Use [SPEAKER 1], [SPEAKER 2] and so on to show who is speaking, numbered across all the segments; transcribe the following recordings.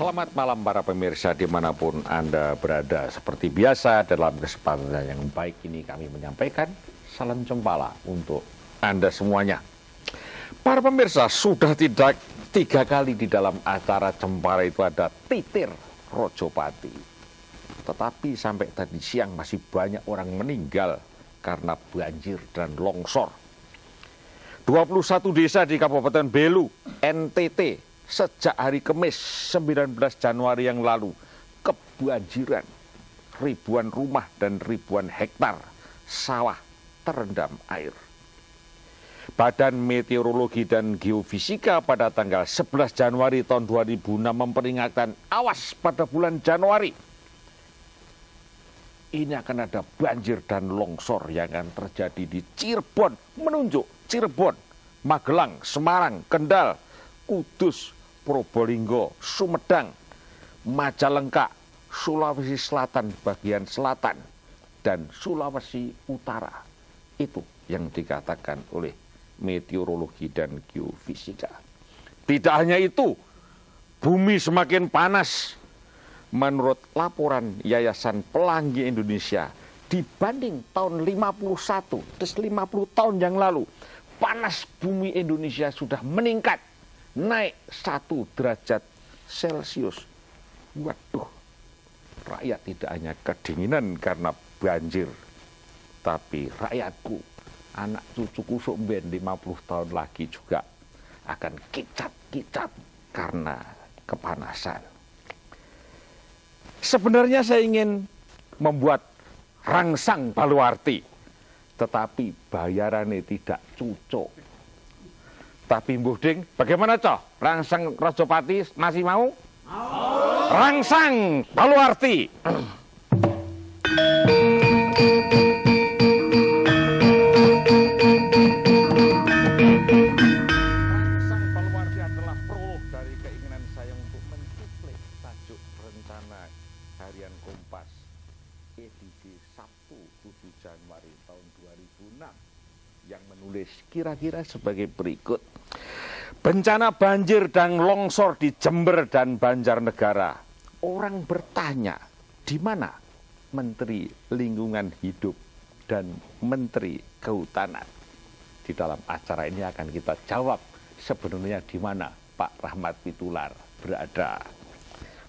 [SPEAKER 1] Selamat malam para pemirsa dimanapun Anda berada. Seperti biasa dalam kesempatan yang baik ini kami menyampaikan salam cempala untuk Anda semuanya. Para pemirsa, sudah tidak 3 kali di dalam acara Cempala itu ada titir Rojopati. Tetapi sampai tadi siang masih banyak orang meninggal karena banjir dan longsor. 21 desa di Kabupaten Belu, NTT, sejak hari Kamis 19 Januari yang lalu kebanjiran, ribuan rumah dan ribuan hektar sawah terendam air. Badan Meteorologi dan Geofisika pada tanggal 11 Januari tahun 2006 memperingatkan awas pada bulan Januari ini akan ada banjir dan longsor yang akan terjadi di Cirebon, menunjuk Cirebon, Magelang, Semarang, Kendal, Kudus, Probolinggo, Sumedang, Majalengka, Sulawesi Selatan bagian selatan, dan Sulawesi Utara. Itu yang dikatakan oleh Meteorologi dan Geofisika. Tidak hanya itu, bumi semakin panas. Menurut laporan Yayasan Pelangi Indonesia, dibanding tahun 51, terus 50 tahun yang lalu, panas bumi Indonesia sudah meningkat, naik 1 derajat Celcius. Waduh, rakyat tidak hanya kedinginan karena banjir, tapi rakyatku, anak cucuku somben 50 tahun lagi juga akan kicat-kicat karena kepanasan. Sebenarnya saya ingin membuat rangsang Baluarti, tetapi bayarannya tidak cocok. Tapi Mbuh Ding, bagaimana toh? Rangsang Rojopati masih mau? Mau. Rangsang Baluarti. Rangsang Baluarti adalah prolog dari keinginan saya untuk mencuplek tajuk rencana harian Kompas edisi Sabtu 7 Januari tahun 2006 yang menulis kira-kira sebagai berikut. Bencana banjir dan longsor di Jember dan Banjarnegara. Orang bertanya, di mana Menteri Lingkungan Hidup dan Menteri Kehutanan? Di dalam acara ini akan kita jawab sebenarnya di mana Pak Rahmat Pitular berada.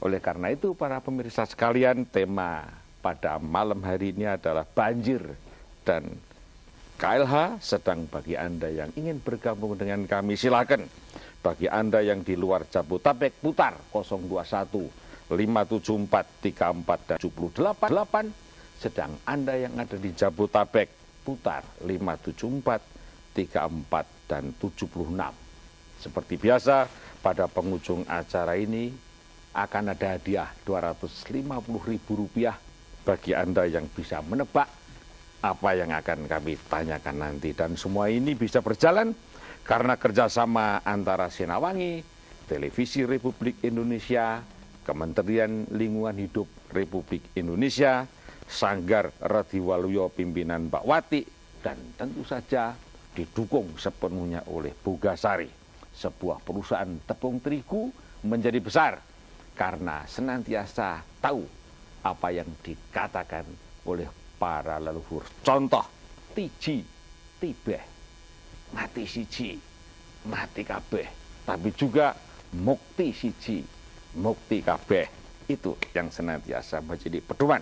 [SPEAKER 1] Oleh karena itu para pemirsa sekalian, tema pada malam hari ini adalah banjir dan KLH. Sedang bagi Anda yang ingin bergabung dengan kami, silakan. Bagi Anda yang di luar Jabodetabek, putar 021 574 34 dan 78. Sedang Anda yang ada di Jabodetabek, putar 574 34 dan 76. Seperti biasa, pada penghujung acara ini akan ada hadiah Rp250.000 bagi Anda yang bisa menebak apa yang akan kami tanyakan nanti. Dan semua ini bisa berjalan karena kerjasama antara Senawangi, Televisi Republik Indonesia, Kementerian Lingkungan Hidup Republik Indonesia, Sanggar Radiwaluyo pimpinan Mbak Wati, dan tentu saja didukung sepenuhnya oleh Bogasari, sebuah perusahaan tepung terigu menjadi besar karena senantiasa tahu apa yang dikatakan oleh para leluhur. Contoh, tiji, tibeh, mati siji, mati kabeh. Tapi juga mukti siji, mukti kabeh. Itu yang senantiasa menjadi pedoman.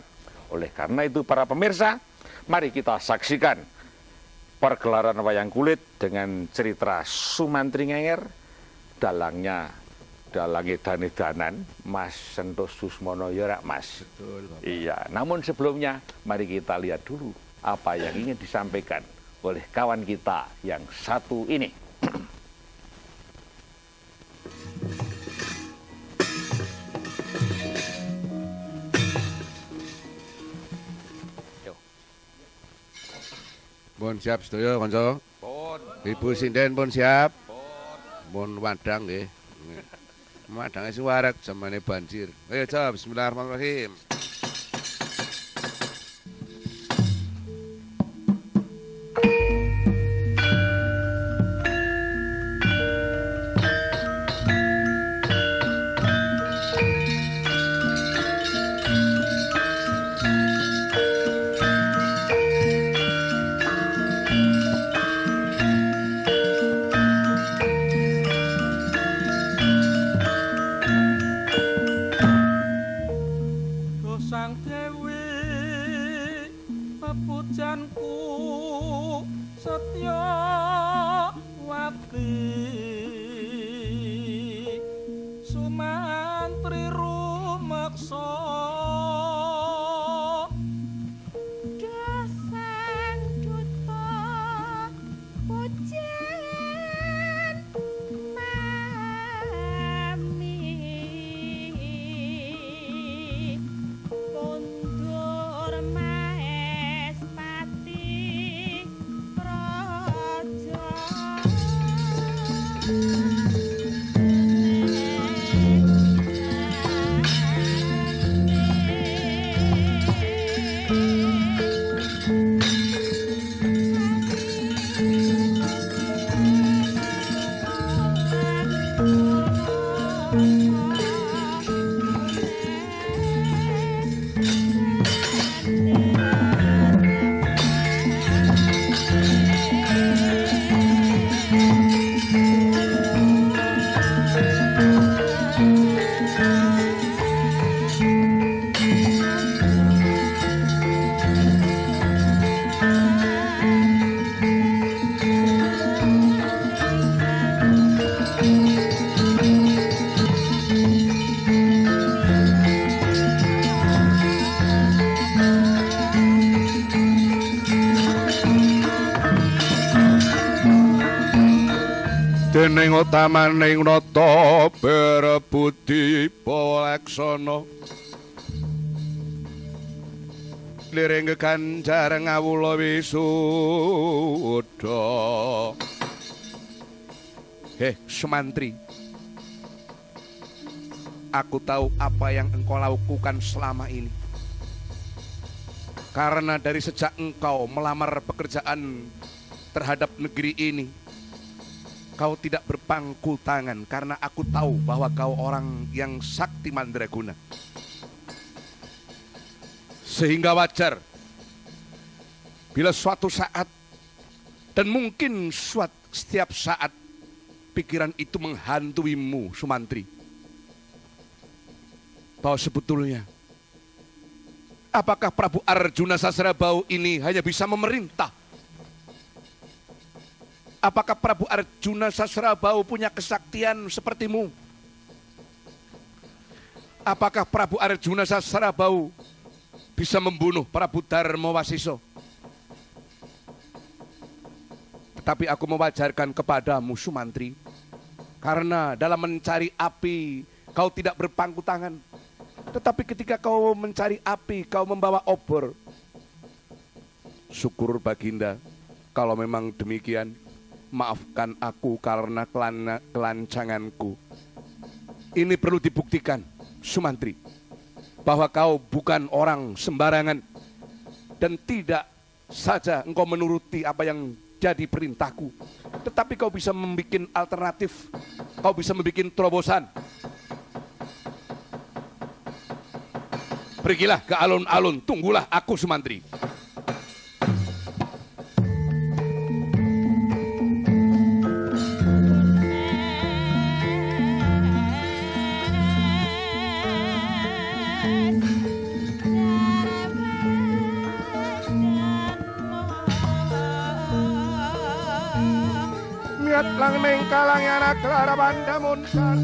[SPEAKER 1] Oleh karena itu para pemirsa, mari kita saksikan pergelaran wayang kulit dengan cerita Sumantri Ngenger, dalangnya dalang edan-edanan Mas Sentoh Susmono ya rak Mas.
[SPEAKER 2] Betul, Bapak.
[SPEAKER 1] Iya, namun sebelumnya mari kita lihat dulu apa yang ingin disampaikan oleh kawan kita yang satu ini.
[SPEAKER 2] Pun siap sedaya kanca.
[SPEAKER 1] Pun.
[SPEAKER 2] Ibu sinden pun siap.
[SPEAKER 1] Pun.
[SPEAKER 2] Pun wadang nggih. Wadange sing wareg zamane banjir. Ayo jawab bismillahirrahmanirrahim. Dening utamaning nata berebudi palaksana liring ganjar ngawula wisuda. Sumantri, aku tahu apa yang engkau lakukan selama ini. Karena dari sejak engkau melamar pekerjaan terhadap negeri ini, kau tidak berpangku tangan karena aku tahu bahwa kau orang yang sakti mandraguna. Sehingga wajar bila suatu saat dan mungkin setiap saat pikiran itu menghantuimu, Sumantri. Bahwa sebetulnya apakah Prabu Arjuna Sasrabau ini hanya bisa memerintah? Apakah Prabu Arjuna Sasrabau punya kesaktian sepertimu? Apakah Prabu Arjuna Sasrabau bisa membunuh Prabu Darmawasiso? Tetapi aku mewajarkan kepadamu, Sumantri, karena dalam mencari api kau tidak berpangku tangan. Tetapi ketika kau mencari api, kau membawa obor. Syukur Baginda, kalau memang demikian, maafkan aku karena kelancanganku. Ini perlu dibuktikan, Sumantri, bahwa kau bukan orang sembarangan dan tidak saja engkau menuruti apa yang jadi perintahku, tetapi kau bisa membuat alternatif, kau bisa membuat terobosan. Pergilah ke alun-alun, tunggulah aku, Sumantri. Miat lang ning kalang anak Clara Bandamunkan.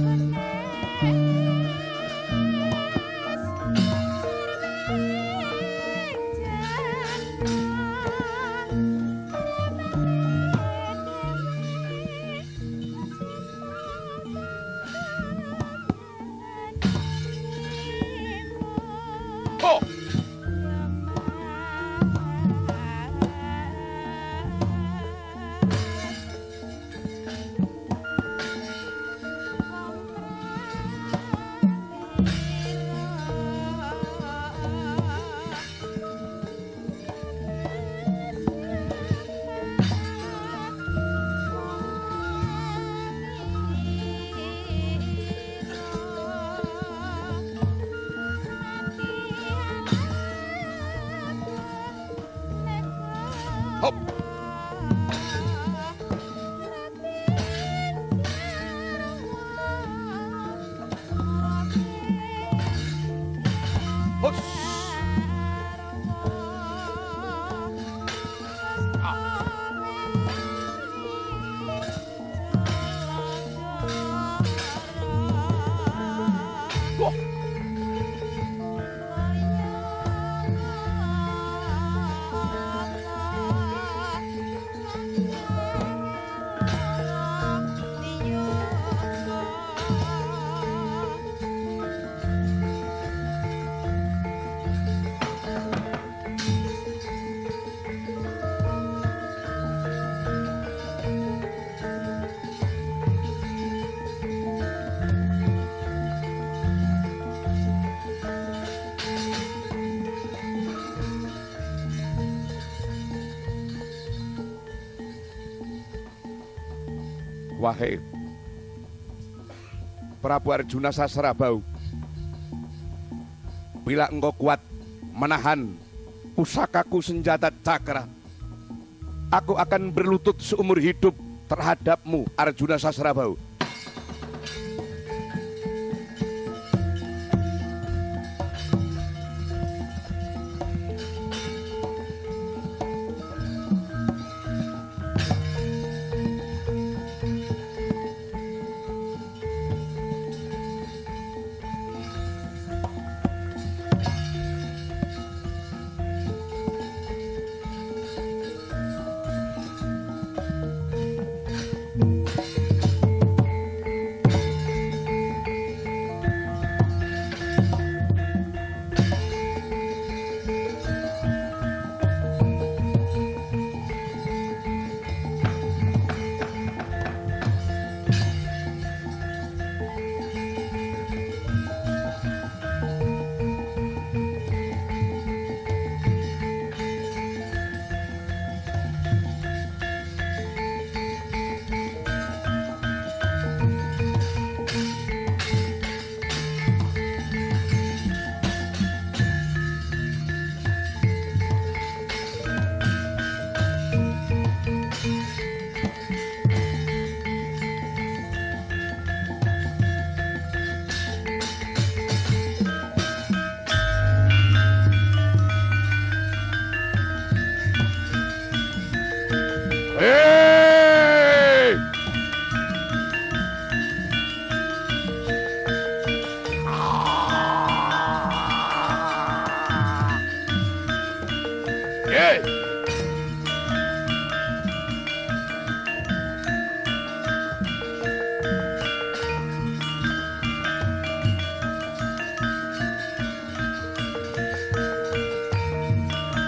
[SPEAKER 2] Wahai Prabu Arjuna Sasrabau, bila engkau kuat menahan pusakaku senjata cakra, aku akan berlutut seumur hidup terhadapmu, Arjuna Sasrabau.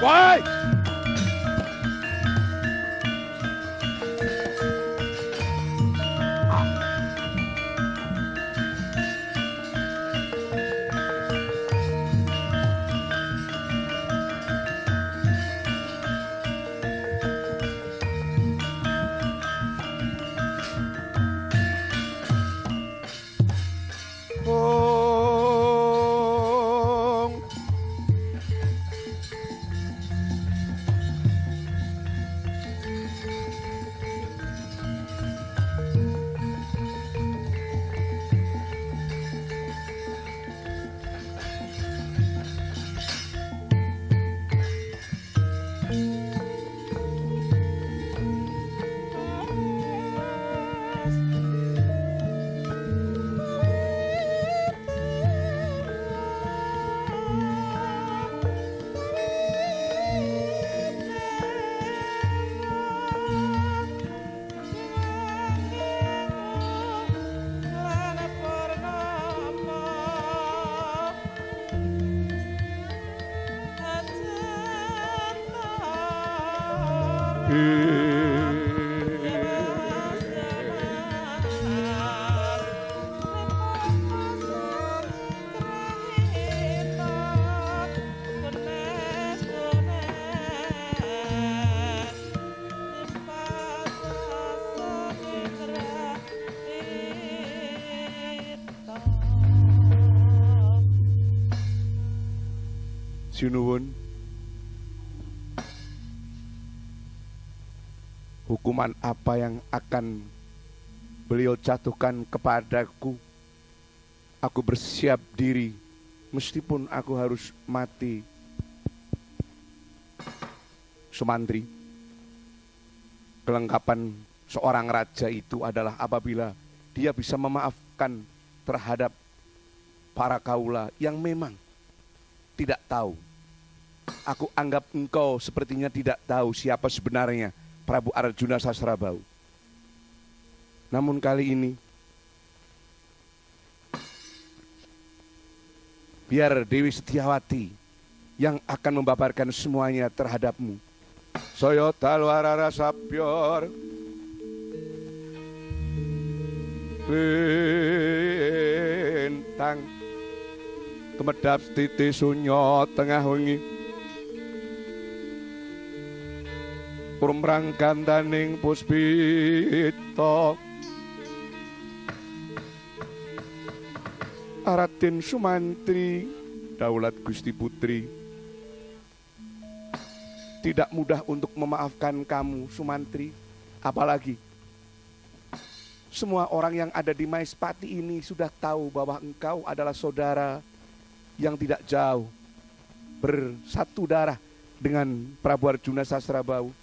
[SPEAKER 2] Why? Sinuwun, hukuman apa yang akan beliau jatuhkan kepadaku? Aku bersiap diri, meskipun aku harus mati. Sumantri, kelengkapan seorang raja itu adalah apabila dia bisa memaafkan terhadap para kaula yang memang tidak tahu. Aku anggap engkau sepertinya tidak tahu siapa sebenarnya Prabu Arjuna Sasrabau. Namun kali ini, biar Dewi Setiawati yang akan membabarkan semuanya terhadapmu. Saya talwarara sapyor lintang tumedap titi sunyo tengah wengi Purmrang gandaning puspita Raden Sumantri daulat Gusti Putri. Tidak mudah untuk memaafkan kamu, Sumantri. Apalagi semua orang yang ada di Maespati ini sudah tahu bahwa engkau adalah saudara yang tidak jauh, bersatu darah dengan Prabu Arjuna Sasrabau.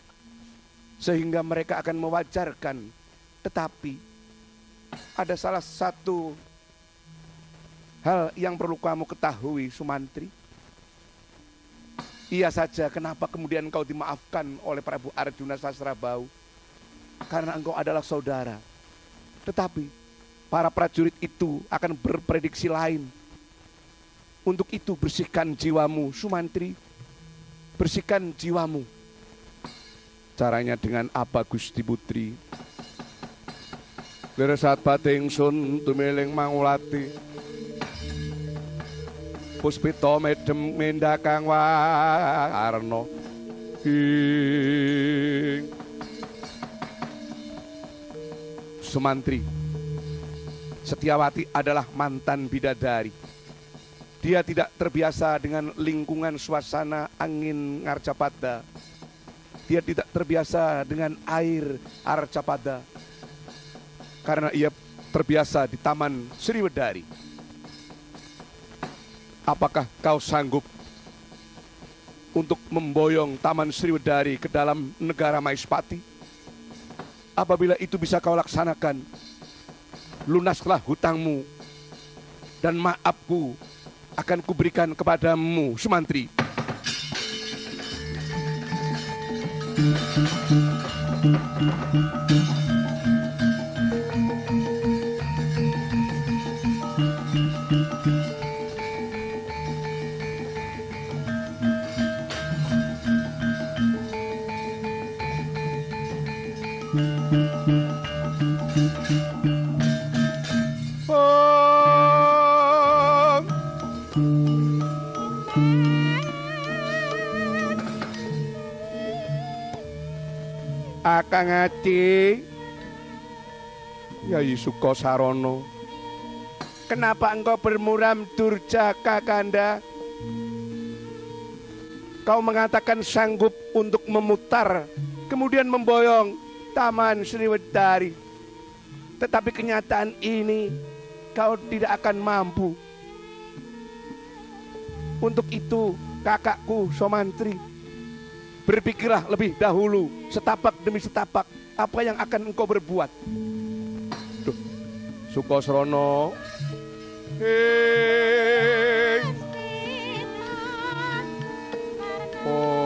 [SPEAKER 2] Sehingga mereka akan mewajarkan. Tetapi ada salah satu hal yang perlu kamu ketahui, Sumantri. Iya saja, kenapa kemudian engkau dimaafkan oleh Prabu Arjuna Sasrabau? Karena engkau adalah saudara. Tetapi para prajurit itu akan berprediksi lain. Untuk itu bersihkan jiwamu, Sumantri. Bersihkan jiwamu. Caranya dengan apa, Gusti Putri? Leresat bating sun tumiling mangulati puspita medem mendakang warna Sumantri, Setiawati adalah mantan bidadari. Dia tidak terbiasa dengan lingkungan suasana angin Ngarcapada. Dia tidak terbiasa dengan air Arcapada. Karena ia terbiasa di Taman Sriwedari. Apakah kau sanggup untuk memboyong Taman Sriwedari ke dalam negara Maespati? Apabila itu bisa kau laksanakan, lunaslah hutangmu dan maafku akan kuberikan kepadamu, Sumantri. Akang Adi, Yai Sukosarono, kenapa engkau bermuram durja, Kakanda? Kau mengatakan sanggup untuk memutar, kemudian memboyong Taman Sriwedari. Tetapi kenyataan ini kau tidak akan mampu. Untuk itu, kakakku Sumantri, berpikirlah lebih dahulu, setapak demi setapak, apa yang akan engkau berbuat. Duh, Sukosrono, hei, oh,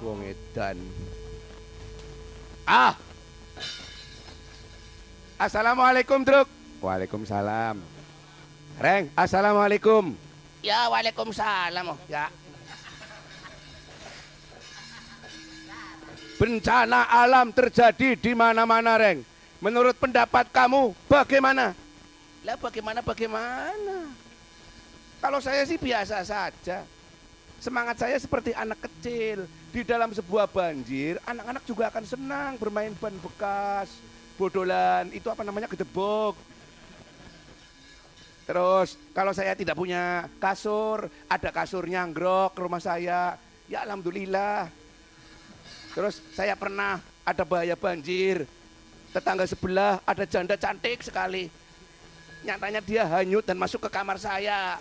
[SPEAKER 2] Wong edan. Assalamualaikum, Truk. Waalaikumsalam. Reng, assalamualaikum.
[SPEAKER 3] Ya, waalaikumsalam. Ya.
[SPEAKER 2] Bencana alam terjadi di mana-mana, Reng. Menurut pendapat kamu, bagaimana?
[SPEAKER 3] Lah bagaimana?
[SPEAKER 2] Kalau saya sih biasa saja. Semangat saya seperti anak kecil. Di dalam sebuah banjir, anak-anak juga akan senang bermain ban bekas, bodolan, itu apa namanya, gedebok. Terus kalau saya tidak punya kasur, ada kasur nyanggrok ke rumah saya, ya alhamdulillah. Terus saya pernah ada bahaya banjir, tetangga sebelah ada janda cantik sekali. Nyatanya dia hanyut dan masuk ke kamar saya.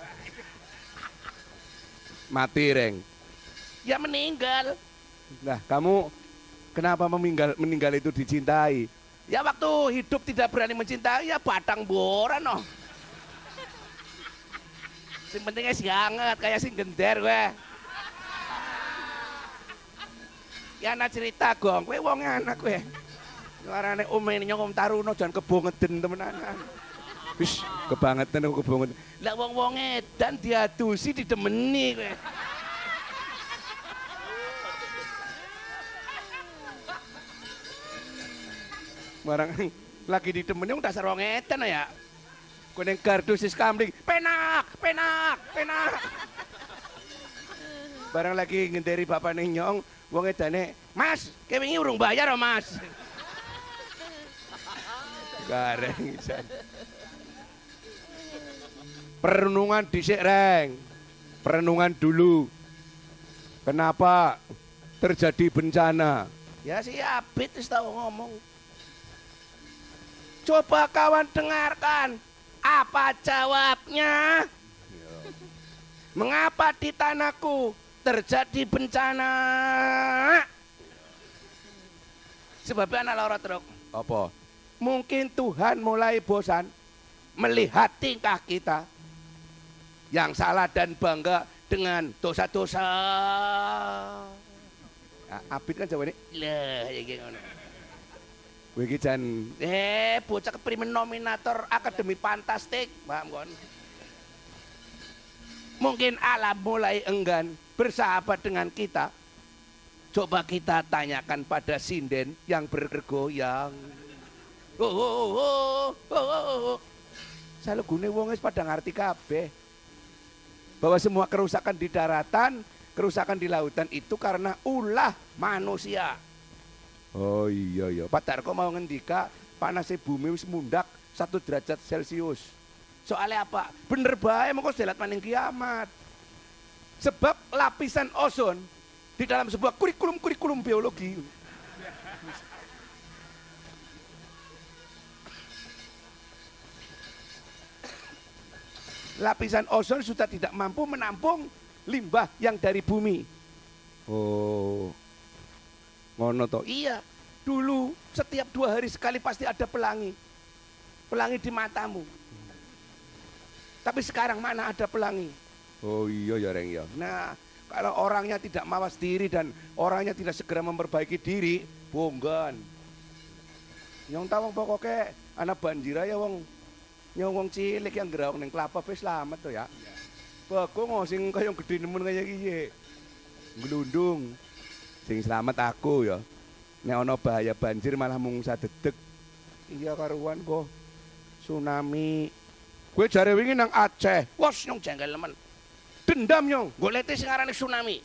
[SPEAKER 2] Mati, Reng.
[SPEAKER 3] Ya meninggal.
[SPEAKER 2] Nah, kamu kenapa meninggal itu dicintai?
[SPEAKER 3] Ya waktu hidup tidak berani mencintai, ya batang boran noh. Sing pentingnya sih hangat, kayak sing gender gue. Ya anak cerita gong, gue wong anak gue. Ngarane ini nyong Taruno jangan kebongeden temenanan.
[SPEAKER 2] Wis, kebangetan aku kebonget.
[SPEAKER 3] Lah wong edan diadusi didemeni gue.
[SPEAKER 2] Barang lagi didemeni dasar wong edan ya. Kuning gardusis kamling, penak. Barang lagi ngenderi bapak nyong, wong edane,
[SPEAKER 3] Mas, kewingi urung bayar oh Mas.
[SPEAKER 2] Gareng isan. Perenungan dhisik, Reng. Perenungan dulu. Kenapa terjadi bencana?
[SPEAKER 3] Ya si Abid wis tau ngomong. Coba kawan dengarkan. Apa jawabnya? Mengapa di tanahku terjadi bencana? Sebabnya anak loro truk.
[SPEAKER 2] Apa?
[SPEAKER 3] Mungkin Tuhan mulai bosan melihat tingkah kita yang salah dan bangga dengan dosa-dosa.
[SPEAKER 2] Abid kan jawabnya.
[SPEAKER 3] Lah, ya gimana?
[SPEAKER 2] Kowe iki jan
[SPEAKER 3] Bocah keprimen nominator Akademi Fantastik, paham kon? Mungkin alam mulai enggan bersahabat dengan kita. Coba kita tanyakan pada sinden yang bergoyang.
[SPEAKER 2] Selalu gune wong wis pada ngerti kabeh. Bahwa semua kerusakan di daratan, kerusakan di lautan itu karena ulah
[SPEAKER 3] Manusia.
[SPEAKER 2] Oh iya. Pak Darko mau ngendika panasnya bumi wis mundak 1 derajat Celcius.
[SPEAKER 3] Soalnya apa?
[SPEAKER 2] Bener bae mengko selat maning kiamat. Sebab lapisan ozon di dalam sebuah kurikulum biologi. Lapisan ozon sudah tidak mampu menampung limbah yang dari bumi. Oh. Ngono toh.
[SPEAKER 3] Iya, dulu setiap 2 hari sekali pasti ada pelangi. Pelangi di matamu. Tapi sekarang mana ada pelangi?
[SPEAKER 2] Oh iya ya, Reng ya. Nah, kalau orangnya tidak mawas diri dan orangnya tidak segera memperbaiki diri, bonggan. Yang tahu pokoknya anak banjir ya wong nyong cilik yang gerak neng kelapa wis selamat tuh ya. Pokok sing kaya gede nemen kaya iki. Glundung. Sing selamat aku ya. Nek ana bahaya banjir malah mung sadedeg. Iya karuan kok. Tsunami. Kowe jare wingi nang Aceh.
[SPEAKER 3] Wos nyong jengkel nemen.
[SPEAKER 2] Dendam nyong.
[SPEAKER 3] Golete sing arane tsunami.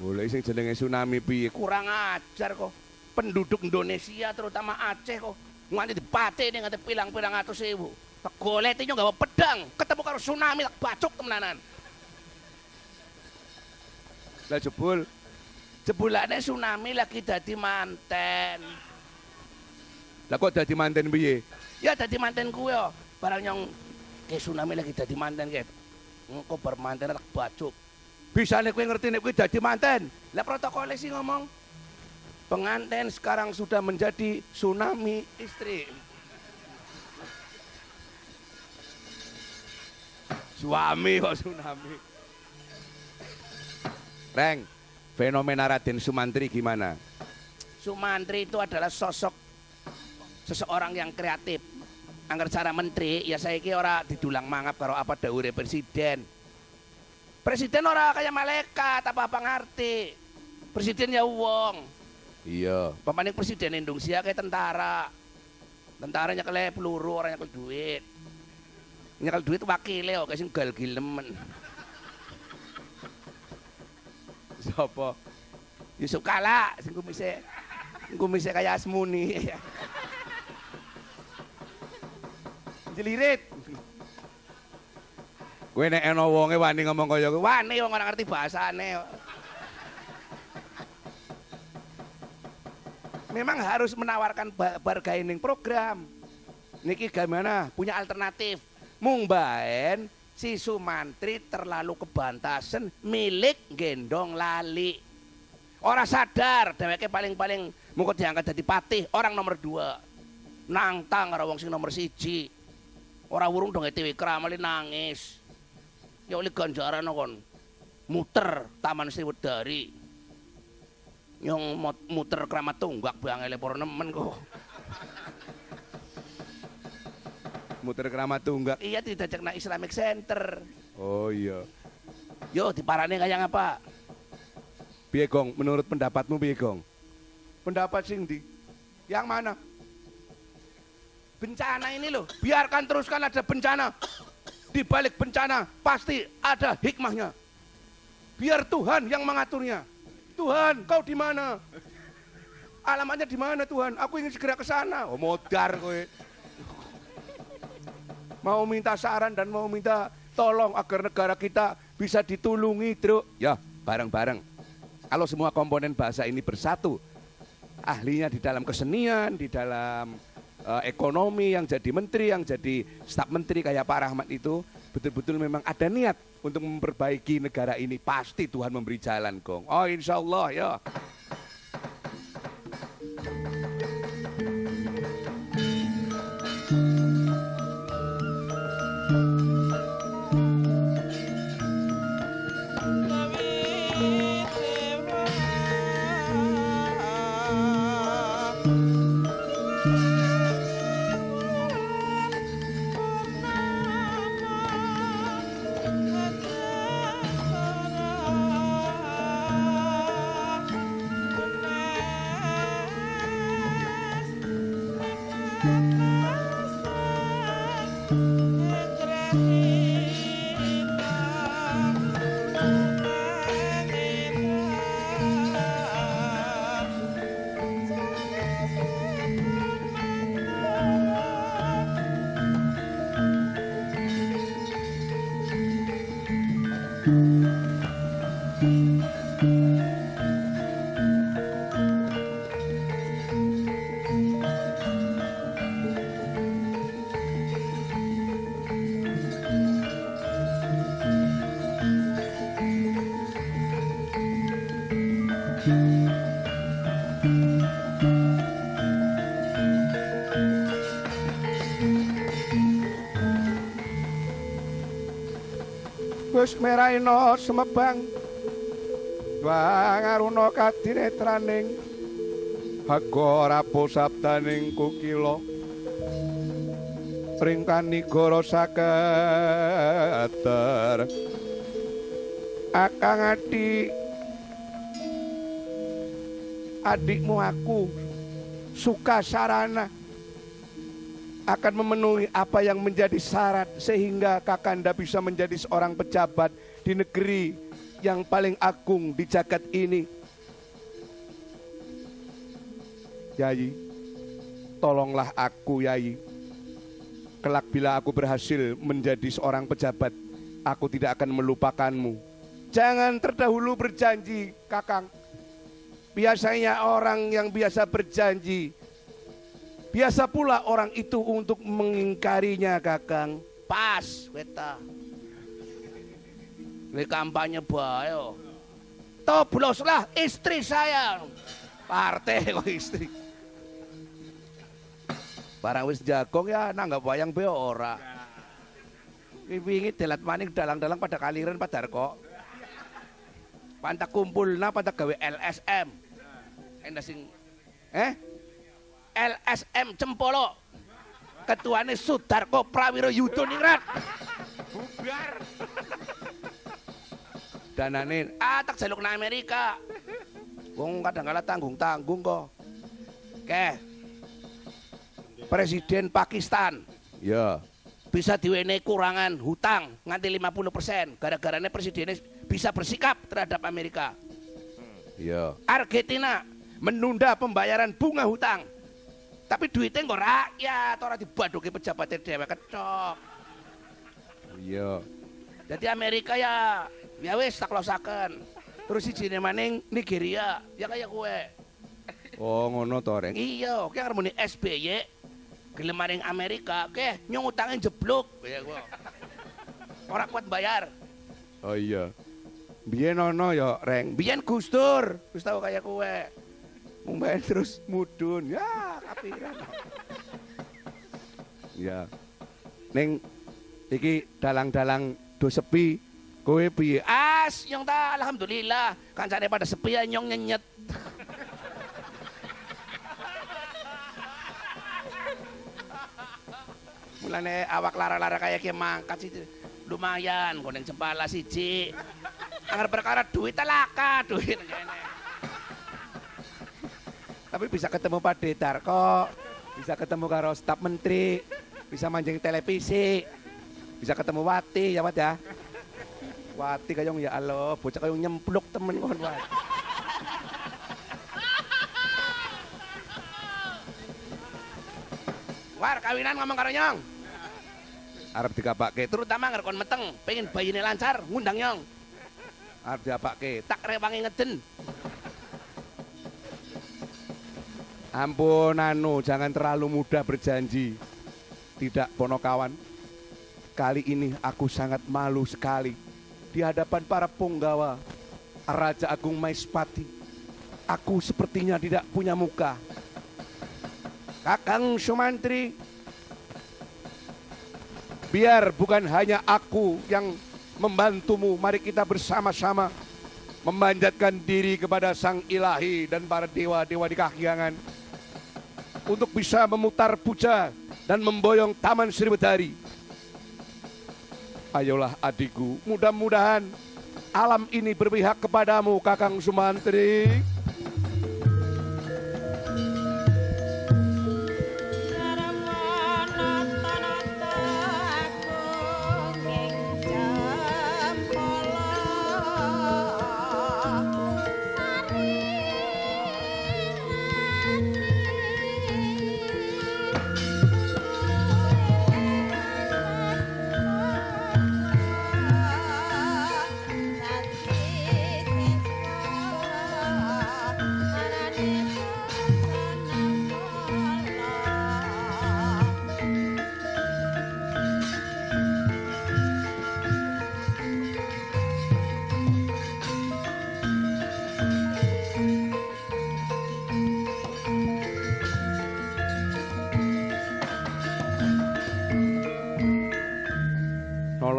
[SPEAKER 2] Boleh sing jenenge tsunami piye?
[SPEAKER 3] Kurang ajar kok. Penduduk Indonesia terutama Aceh kok nganti dipateni nganti pilang-pilang atus ewu. Tak golete nyong gawa pedang, ketemu karo tsunami tak bacuk temenanan.
[SPEAKER 2] Lah
[SPEAKER 3] jebulane tsunami lagi dadi manten.
[SPEAKER 2] Lah kok dadi manten piye?
[SPEAKER 3] Ya dadi manten kuwe yo. Barang nyong ke tsunami lagi dadi manten ke. Engko bar manten tak bacuk.
[SPEAKER 2] Bisane kowe ngerti nek kowe dadi manten?
[SPEAKER 3] Lah protokole sih ngomong pengantin sekarang sudah menjadi tsunami istri.
[SPEAKER 2] Suami kok tsunami. Reng, fenomena Raden Sumantri gimana?
[SPEAKER 3] Sumantri itu adalah sosok seseorang yang kreatif. Angger cara menteri, ya saya kira ora didulang mangap karo apa daure presiden. Presiden ora kayak malaikat apa-apa ngerti. Presiden ya wong.
[SPEAKER 2] Iya.
[SPEAKER 3] Pemanik presiden Indonesia kayak tentara. Tentara nyekel peluru, orang nyekel duit. Nyekel duit wakile kok sing gal gilemen.
[SPEAKER 2] Siapa?
[SPEAKER 3] Yusuf Kala sing kumise kayak Asmuni. Jelirit.
[SPEAKER 2] Kowe nek ana wonge wani ngomong kaya kowe.
[SPEAKER 3] Wani wong ora ngerti bahasane. Memang harus menawarkan bargaining program. Niki gimana? Punya alternatif. Mung baen si Sumantri terlalu kebantasan milik gendong lali. Orang sadar dheweke paling-paling mungko diangkat jadi patih orang nomor 2. Nantang karo wong sing nomor 1. Ora wurung dong etewe kramali nangis. Ya oleh ganjaran kon. Muter Taman Sriwedari. Yang muter Kramat Tunggak bangele para nemen kok.
[SPEAKER 2] Muter Kramat Tunggak.
[SPEAKER 3] Iya didajak nang Islamic Center.
[SPEAKER 2] Oh iya.
[SPEAKER 3] Yo diparane kayak apa?
[SPEAKER 2] Piye Gong, menurut pendapatmu piye Gong? Pendapat sing ndi? Yang mana?
[SPEAKER 3] Bencana ini loh, biarkan teruskan ada bencana. Di balik bencana pasti ada hikmahnya. Biar Tuhan yang mengaturnya. Tuhan, kau di mana? Alamatnya di mana Tuhan? Aku ingin segera ke sana.
[SPEAKER 2] Oh modar kowe. Mau minta saran dan mau minta tolong agar negara kita bisa ditulungi, Truk. Ya, bareng-bareng. Kalau semua komponen bahasa ini bersatu, ahlinya di dalam kesenian, di dalam ekonomi, yang jadi menteri, yang jadi staf menteri kayak Pak Rahmat itu, betul-betul memang ada niat untuk memperbaiki negara ini, pasti Tuhan memberi jalan, Gong. Oh, insya Allah ya.
[SPEAKER 3] Wis meraina semebang wangaruno kadinetraning
[SPEAKER 2] Hagora posabdaning kukila ringkani goro saketer
[SPEAKER 3] Akang Adi adikmu aku suka sarana akan memenuhi apa yang menjadi syarat sehingga Kakanda bisa menjadi seorang pejabat di negeri yang paling agung di jagat ini.
[SPEAKER 2] Yayi, tolonglah aku Yayi. Kelak bila aku berhasil menjadi seorang pejabat, aku tidak akan melupakanmu.
[SPEAKER 3] Jangan terdahulu berjanji, Kakang. Biasanya orang yang biasa berjanji, biasa pula orang itu untuk mengingkarinya, Kakang. Pas, weta. Ini kampanye bayo. Tobloslah istri saya. Partai kok istri. Barang wis jagong ya nanggap wayang be ora. Wingi delat maning dalang-dalang pada kaliren padar kok. Pantak kumpulna pada gawe LSM. Endah sing LSM Cempolo. Ketuane Sudarko Prawiro Yudo Ningrat. Bubar. Danane tak jaluk nang Amerika. Wong kadang-kala tanggung-tanggung kok. Oke. Presiden Pakistan.
[SPEAKER 2] Ya.
[SPEAKER 3] Bisa diwenehi kurangan hutang nganti 50% gara-garanya presidennya bisa bersikap terhadap Amerika.
[SPEAKER 2] Ya.
[SPEAKER 3] Argentina menunda pembayaran bunga hutang. Tapi duitnya nggak rakyat, orang dibaduki pejabatnya dewe kecok.
[SPEAKER 2] Iya.
[SPEAKER 3] Jadi Amerika ya wis tak losaken. Terus sijine maning Nigeria, ya kayak kue.
[SPEAKER 2] Oh ngono to, Reng.
[SPEAKER 3] Iya, oke harmoni SBY gelem maring Amerika, oke nyong utangnya jeblok ya gua. Orang kuat bayar.
[SPEAKER 2] Oh iya. Biyen ono ya, Reng.
[SPEAKER 3] Biyen Gus Dur, wis tau kayak kue. Mumbayan terus mudun, ya kapiran.
[SPEAKER 2] Ya. Ning iki dalang-dalang do sepi, kowe piye?
[SPEAKER 3] Nyong ta alhamdulillah, kancane pada sepi ya nyong nyenyet. Mulane awak lara-lara kayak ki mangkat sih lumayan koneng cempala siji. Angger perkara duit telaka, duit ngene. Tapi bisa ketemu Pak Dedar kok. Bisa ketemu karo staf menteri, bisa manjing televisi. Bisa ketemu Wati ya, Wat ya. Wati kayong ya Allah, bocah kayong nyempluk temen kon, Wat. War kawinan ngomong karo nyong.
[SPEAKER 2] Arep dikapakke,
[SPEAKER 3] Terutama ngerkon meteng, pengen bayine lancar, ngundang nyong.
[SPEAKER 2] arep diapakke.
[SPEAKER 3] Tak rewangi ngeden.
[SPEAKER 2] Ampun anu, jangan terlalu mudah berjanji. Tidak, Ponokawan. Kali ini aku sangat malu sekali di hadapan para punggawa Raja Agung Maispati. Aku sepertinya tidak punya muka. Kakang Sumantri, biar bukan hanya aku yang membantumu, mari kita bersama-sama memanjatkan diri kepada Sang Ilahi dan para dewa-dewa di Kahyangan untuk bisa memutar puja dan memboyong Taman Sriwedari. Ayolah adikku, mudah-mudahan alam ini berpihak kepadamu, Kakang Sumantri.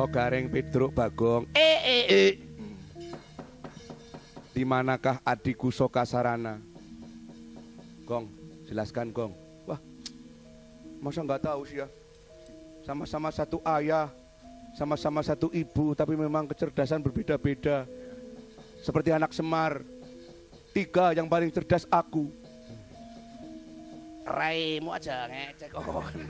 [SPEAKER 2] Gareng Pedro Bagong. Di manakah adikku Sokasarana? Gong, jelaskan Gong. Wah, masa nggak tahu sih ya? Sama-sama satu ayah, sama-sama satu ibu, tapi memang kecerdasan berbeda-beda. Seperti anak Semar, 3 yang paling cerdas aku.
[SPEAKER 3] Raimu aja ngecek on.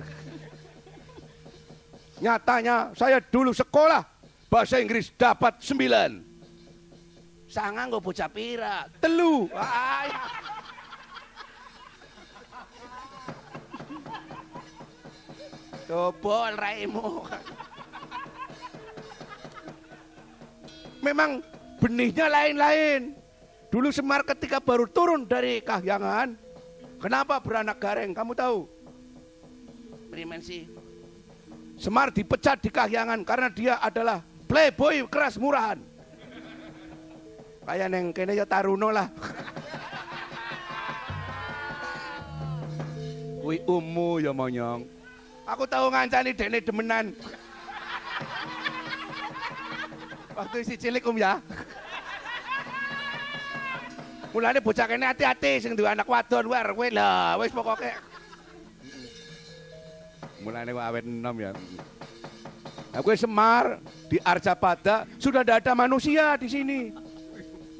[SPEAKER 2] Nyatanya saya dulu sekolah bahasa Inggris dapat 9.
[SPEAKER 3] Sangang gue bocah pira.
[SPEAKER 2] 3.
[SPEAKER 3] Dobol raimu.
[SPEAKER 2] Memang benihnya lain-lain. Dulu Semar ketika baru turun dari Kahyangan, kenapa beranak gareng? Kamu tahu?
[SPEAKER 3] Primensi.
[SPEAKER 2] Semar dipecat di Kahyangan karena dia adalah playboy keras murahan. Kayak neng kene ya Taruno lah. Kui umu ya monyong. Aku tahu ngancani dene demenan.
[SPEAKER 3] Waktu isi cilik ya. Mulane bocah kene hati-hati sing duwe anak wadon war kowe lho wis pokoke. Mulane awet enom ya. Aku Semar di Arcapada sudah tidak ada manusia di sini.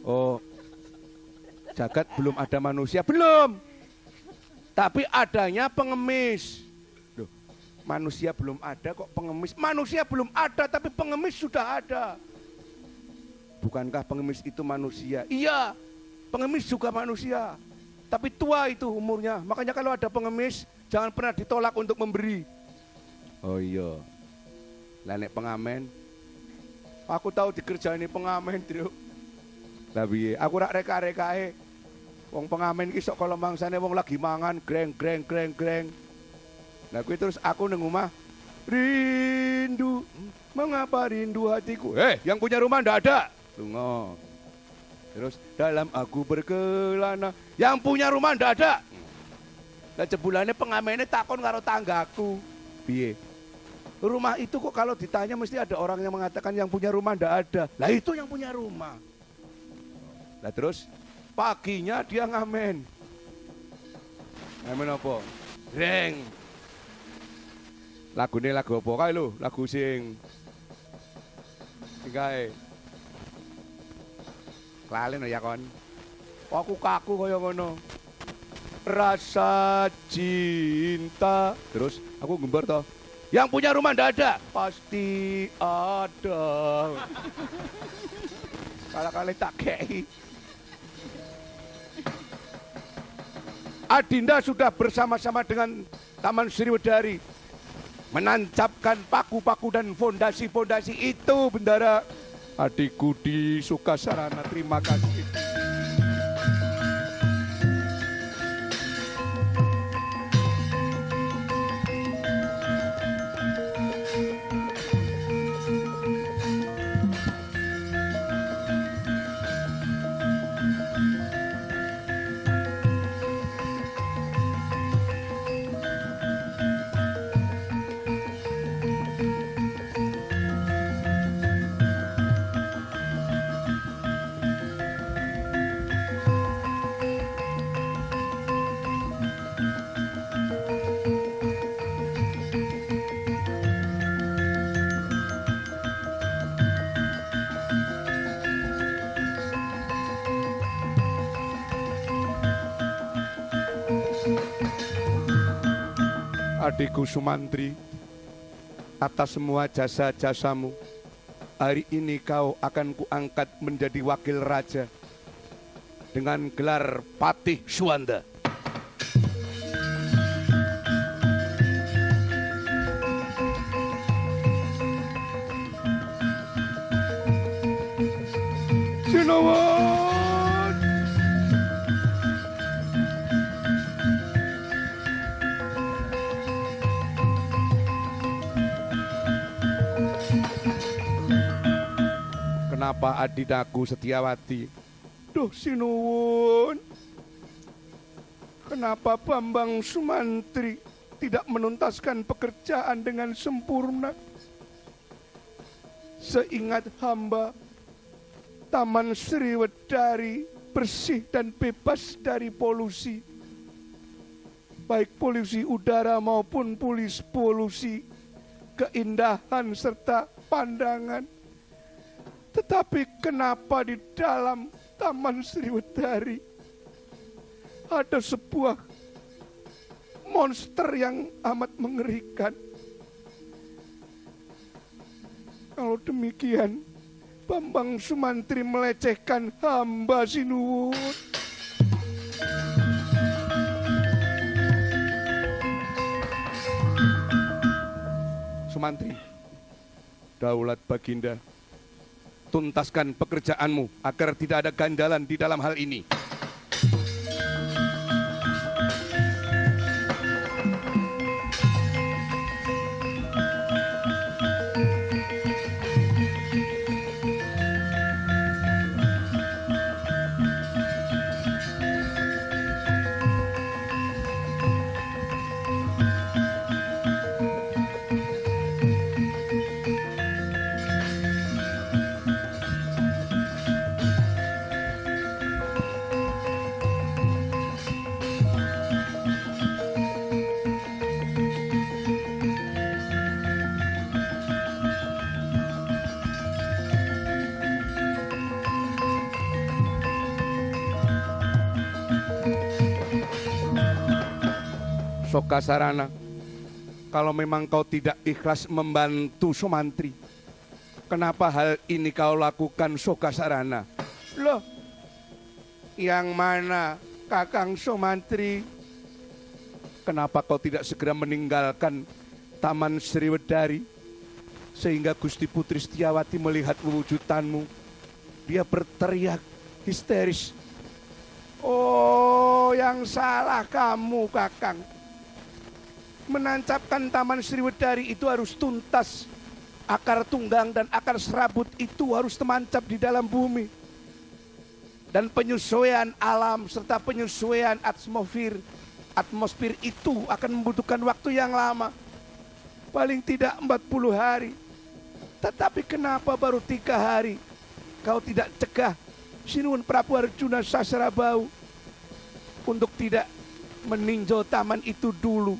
[SPEAKER 3] Oh, jagat belum ada manusia belum. Tapi adanya pengemis. Loh, manusia belum ada kok pengemis. Manusia belum ada tapi pengemis sudah ada. Bukankah pengemis itu manusia? Iya, pengemis juga manusia. Tapi tua itu umurnya. Makanya kalau ada pengemis jangan pernah ditolak untuk memberi. Oh iya. Lanek pengamen. Aku tahu dikerjaini pengamen, Tru. Tapi aku rak reka-rekae. Wong pengamen ki sok kalau mangsane wong lagi mangan greng. Lah kuwi terus aku nang omah rindu. Mengapa rindu hatiku? Yang punya rumah ndak ada. Lunga. Terus dalam aku berkelana. Yang punya rumah ndak ada. Lah jebulane pengamene takon karo tanggaku. Piye? Rumah itu kok kalau ditanya mesti ada orang yang mengatakan yang punya rumah ndak ada. Lah itu yang punya rumah. Lah terus paginya dia ngamen. Ngamen apa? Reng. Lagune lagu apa kae lho? Lagu sing kae. Lalen ya kon. Aku kaku kaya ngono. Rasa cinta. Terus aku gembar toh. Yang punya rumah ndak ada? Pasti ada. Kali-kali tak kei. Adinda sudah bersama-sama dengan Taman Sriwedari menancapkan paku-paku dan fondasi-fondasi itu, Bendara. Adikku di Sukasarana, terima kasih. Adikku Sumantri, atas semua jasa-jasamu, hari ini kau akan kuangkat menjadi wakil raja dengan gelar Patih Suwanda. Sinawan. Kenapa adinaku Setiawati? Duh sinuwun. Kenapa Bambang Sumantri tidak menuntaskan pekerjaan dengan sempurna? Seingat hamba, Taman Sriwedari bersih dan bebas dari polusi. Baik polusi udara maupun polusi keindahan serta pandangan. Tetapi kenapa di dalam Taman Sriwedari ada sebuah monster yang amat mengerikan? Kalau demikian, Bambang Sumantri melecehkan hamba sinuwun. Sumantri, daulat Baginda, tuntaskan pekerjaanmu agar tidak ada ganjalan di dalam hal ini.
[SPEAKER 2] Sokasarana, kalau memang kau tidak ikhlas membantu Sumantri, kenapa hal ini kau lakukan, Sokasarana?
[SPEAKER 3] Loh, yang mana Kakang Sumantri?
[SPEAKER 2] Kenapa kau tidak segera meninggalkan Taman Sriwedari, sehingga Gusti Putri Setiawati melihat wewujudanmu? Dia berteriak histeris.
[SPEAKER 3] Oh, yang salah kamu, Kakang. Menancapkan Taman Sriwedari itu harus tuntas. Akar tunggang dan akar serabut itu harus tertancap di dalam bumi. Dan penyesuaian alam serta penyesuaian atmosfer itu akan membutuhkan waktu yang lama. Paling tidak 40 hari. Tetapi kenapa baru 3 hari? Kau tidak cegah Sinuhun Prabu Arjuna Sasrabau untuk tidak meninjau taman itu dulu.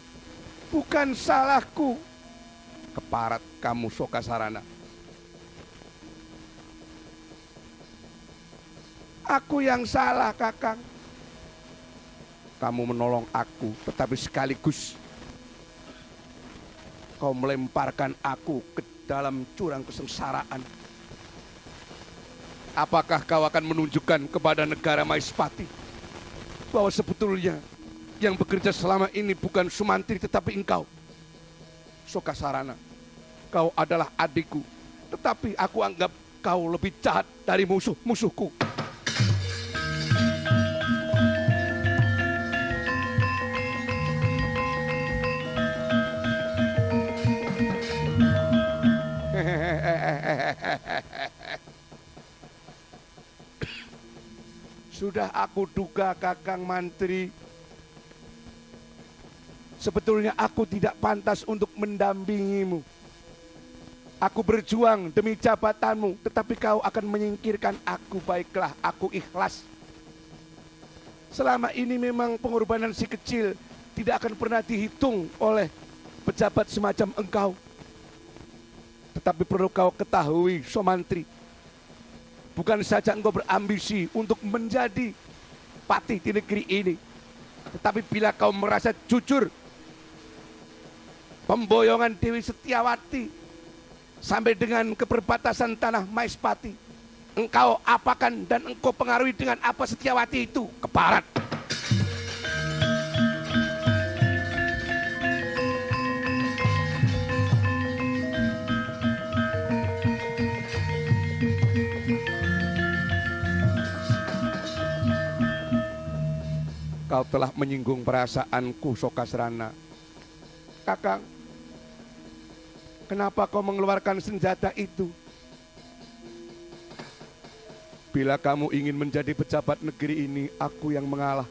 [SPEAKER 3] Bukan salahku.
[SPEAKER 2] Keparat kamu, Sokasarana.
[SPEAKER 3] Aku yang salah, Kakang.
[SPEAKER 2] Kamu menolong aku, tetapi sekaligus kau melemparkan aku ke dalam jurang kesengsaraan. Apakah kau akan menunjukkan kepada negara Maespati bahwa sebetulnya yang bekerja selama ini bukan Sumantri tetapi engkau? Sokasarana, kau adalah adikku, tetapi aku anggap kau lebih jahat dari musuhku.
[SPEAKER 3] Sudah aku duga, Kakang Mantri. Sebetulnya aku tidak pantas untuk mendampingimu. Aku berjuang demi jabatanmu, tetapi kau akan menyingkirkan aku. Baiklah, aku ikhlas. Selama ini memang pengorbanan si kecil tidak akan pernah dihitung oleh pejabat semacam engkau. Tetapi perlu kau ketahui, Sumantri, bukan saja engkau berambisi untuk menjadi patih di negeri ini, tetapi bila kau merasa jujur, pemboyongan Dewi Setiawati sampai dengan keperbatasan tanah Maespati, engkau apakan dan engkau pengaruhi dengan apa Setiawati itu? Keparat.
[SPEAKER 2] Kau telah menyinggung perasaanku, Sokasarana.
[SPEAKER 3] Kakang, kenapa kau mengeluarkan senjata itu?
[SPEAKER 2] Bila kamu ingin menjadi pejabat negeri ini, aku yang mengalah.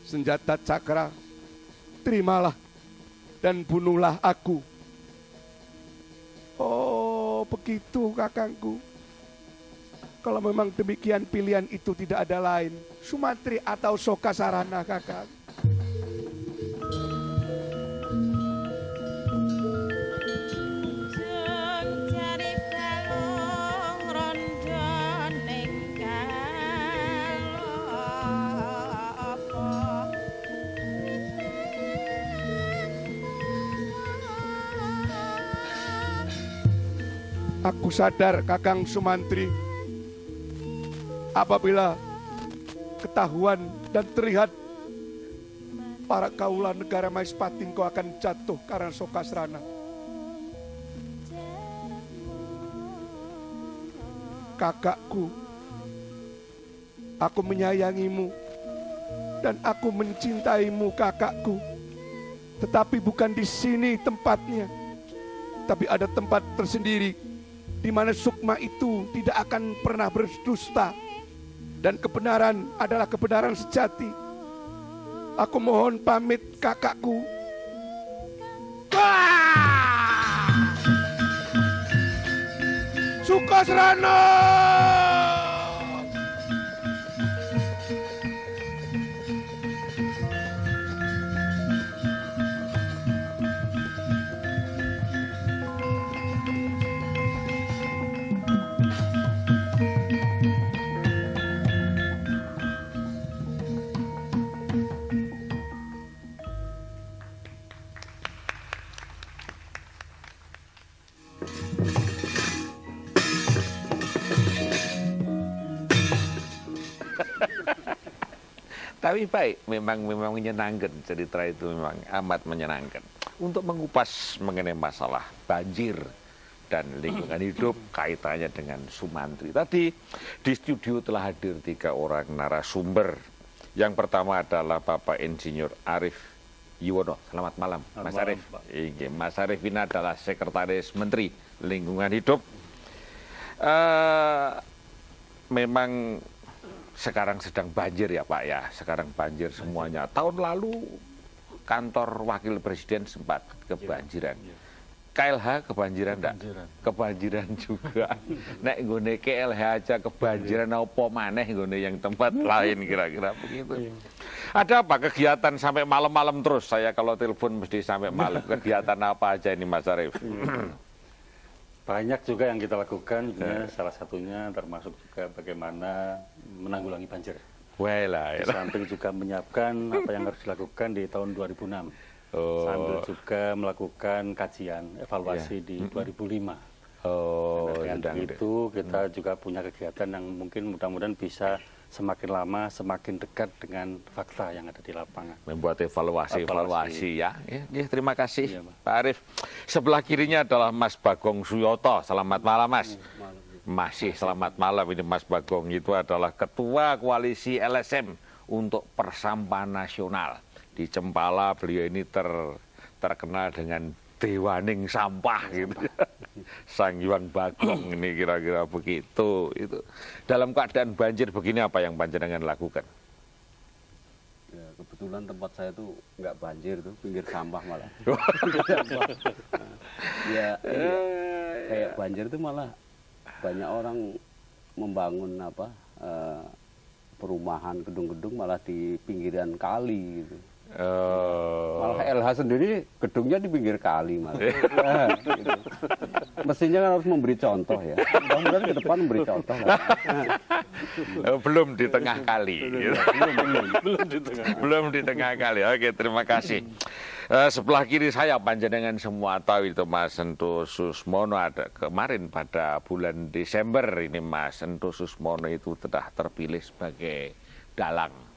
[SPEAKER 2] Senjata cakra, terimalah dan bunuhlah aku.
[SPEAKER 3] Oh, begitu, Kakangku. Kalau memang demikian pilihan itu tidak ada lain, Sumantri atau Sokasarana, Kakang. Aku sadar, Kakang Sumantri, apabila ketahuan dan terlihat para kaulah negara Maespati, kau akan jatuh karena Sokasarana. Kakakku, aku menyayangimu dan aku mencintaimu, kakakku. Tetapi bukan di sini tempatnya, tapi ada tempat tersendiri di mana sukma itu tidak akan pernah berdusta dan kebenaran adalah kebenaran sejati. Aku mohon pamit, kakakku. Sukasarana!
[SPEAKER 1] Tapi baik, memang menyenangkan, cerita itu memang amat menyenangkan. Untuk mengupas mengenai masalah banjir dan lingkungan hidup kaitannya dengan Sumantri. Tadi di studio telah hadir 3 orang narasumber. Yang pertama adalah Bapak Insinyur Arief Yuwono. Selamat malam, Mas Arief. Mas Arief ini adalah Sekretaris Menteri Lingkungan Hidup. Memang sekarang sedang banjir ya Pak ya, sekarang banjir semuanya. Tahun lalu kantor Wakil Presiden sempat kebanjiran. KLH kebanjiran enggak? Kebanjiran juga. Nek nggone KLH aja kebanjiran apa maneh nggone yang tempat lain kira-kira begitu. Ada apa kegiatan sampai malam-malam terus? Saya kalau telepon mesti sampai malam. Kegiatan apa aja ini Mas Arief?
[SPEAKER 4] Banyak juga yang kita lakukan, salah satunya termasuk juga bagaimana menanggulangi banjir.
[SPEAKER 1] Wala,
[SPEAKER 4] Di samping juga menyiapkan apa yang harus dilakukan di tahun 2006. Sambil juga melakukan kajian evaluasi di 2005. Dengan itu kita juga punya kegiatan yang mungkin mudah-mudahan bisa semakin lama semakin dekat dengan fakta yang ada di lapangan.
[SPEAKER 1] Membuat evaluasi ya. Ya. Terima kasih Pak Arief. Sebelah kirinya adalah Mas Bagong Suyoto. Selamat malam Mas. Masih selamat malam ini Mas Bagong. Itu adalah Ketua Koalisi LSM untuk Persampahan Nasional. Di Cempala beliau ini terkenal dengan dewaning sampah gitu. Sang Hyang Bagong ini kira-kira begitu. Itu dalam keadaan banjir begini apa yang panjenengan lakukan?
[SPEAKER 5] Ya, kebetulan tempat saya tuh nggak banjir tuh, pinggir sampah malah. Ya, kayak banjir tuh malah banyak orang membangun perumahan gedung-gedung malah di pinggiran kali gitu. Malah LH sendiri gedungnya di pinggir kali malah. Gitu. Mestinya kan harus memberi contoh ya. Mudah-mudahan ke depan memberi contoh.
[SPEAKER 1] Belum di tengah kali. Belum di tengah kali. Oke, terima kasih. Sebelah kiri saya panjenengan semua tahu itu Mas Sento Susmono. Ada kemarin pada bulan Desember ini Mas Sento Susmono itu telah terpilih sebagai dalang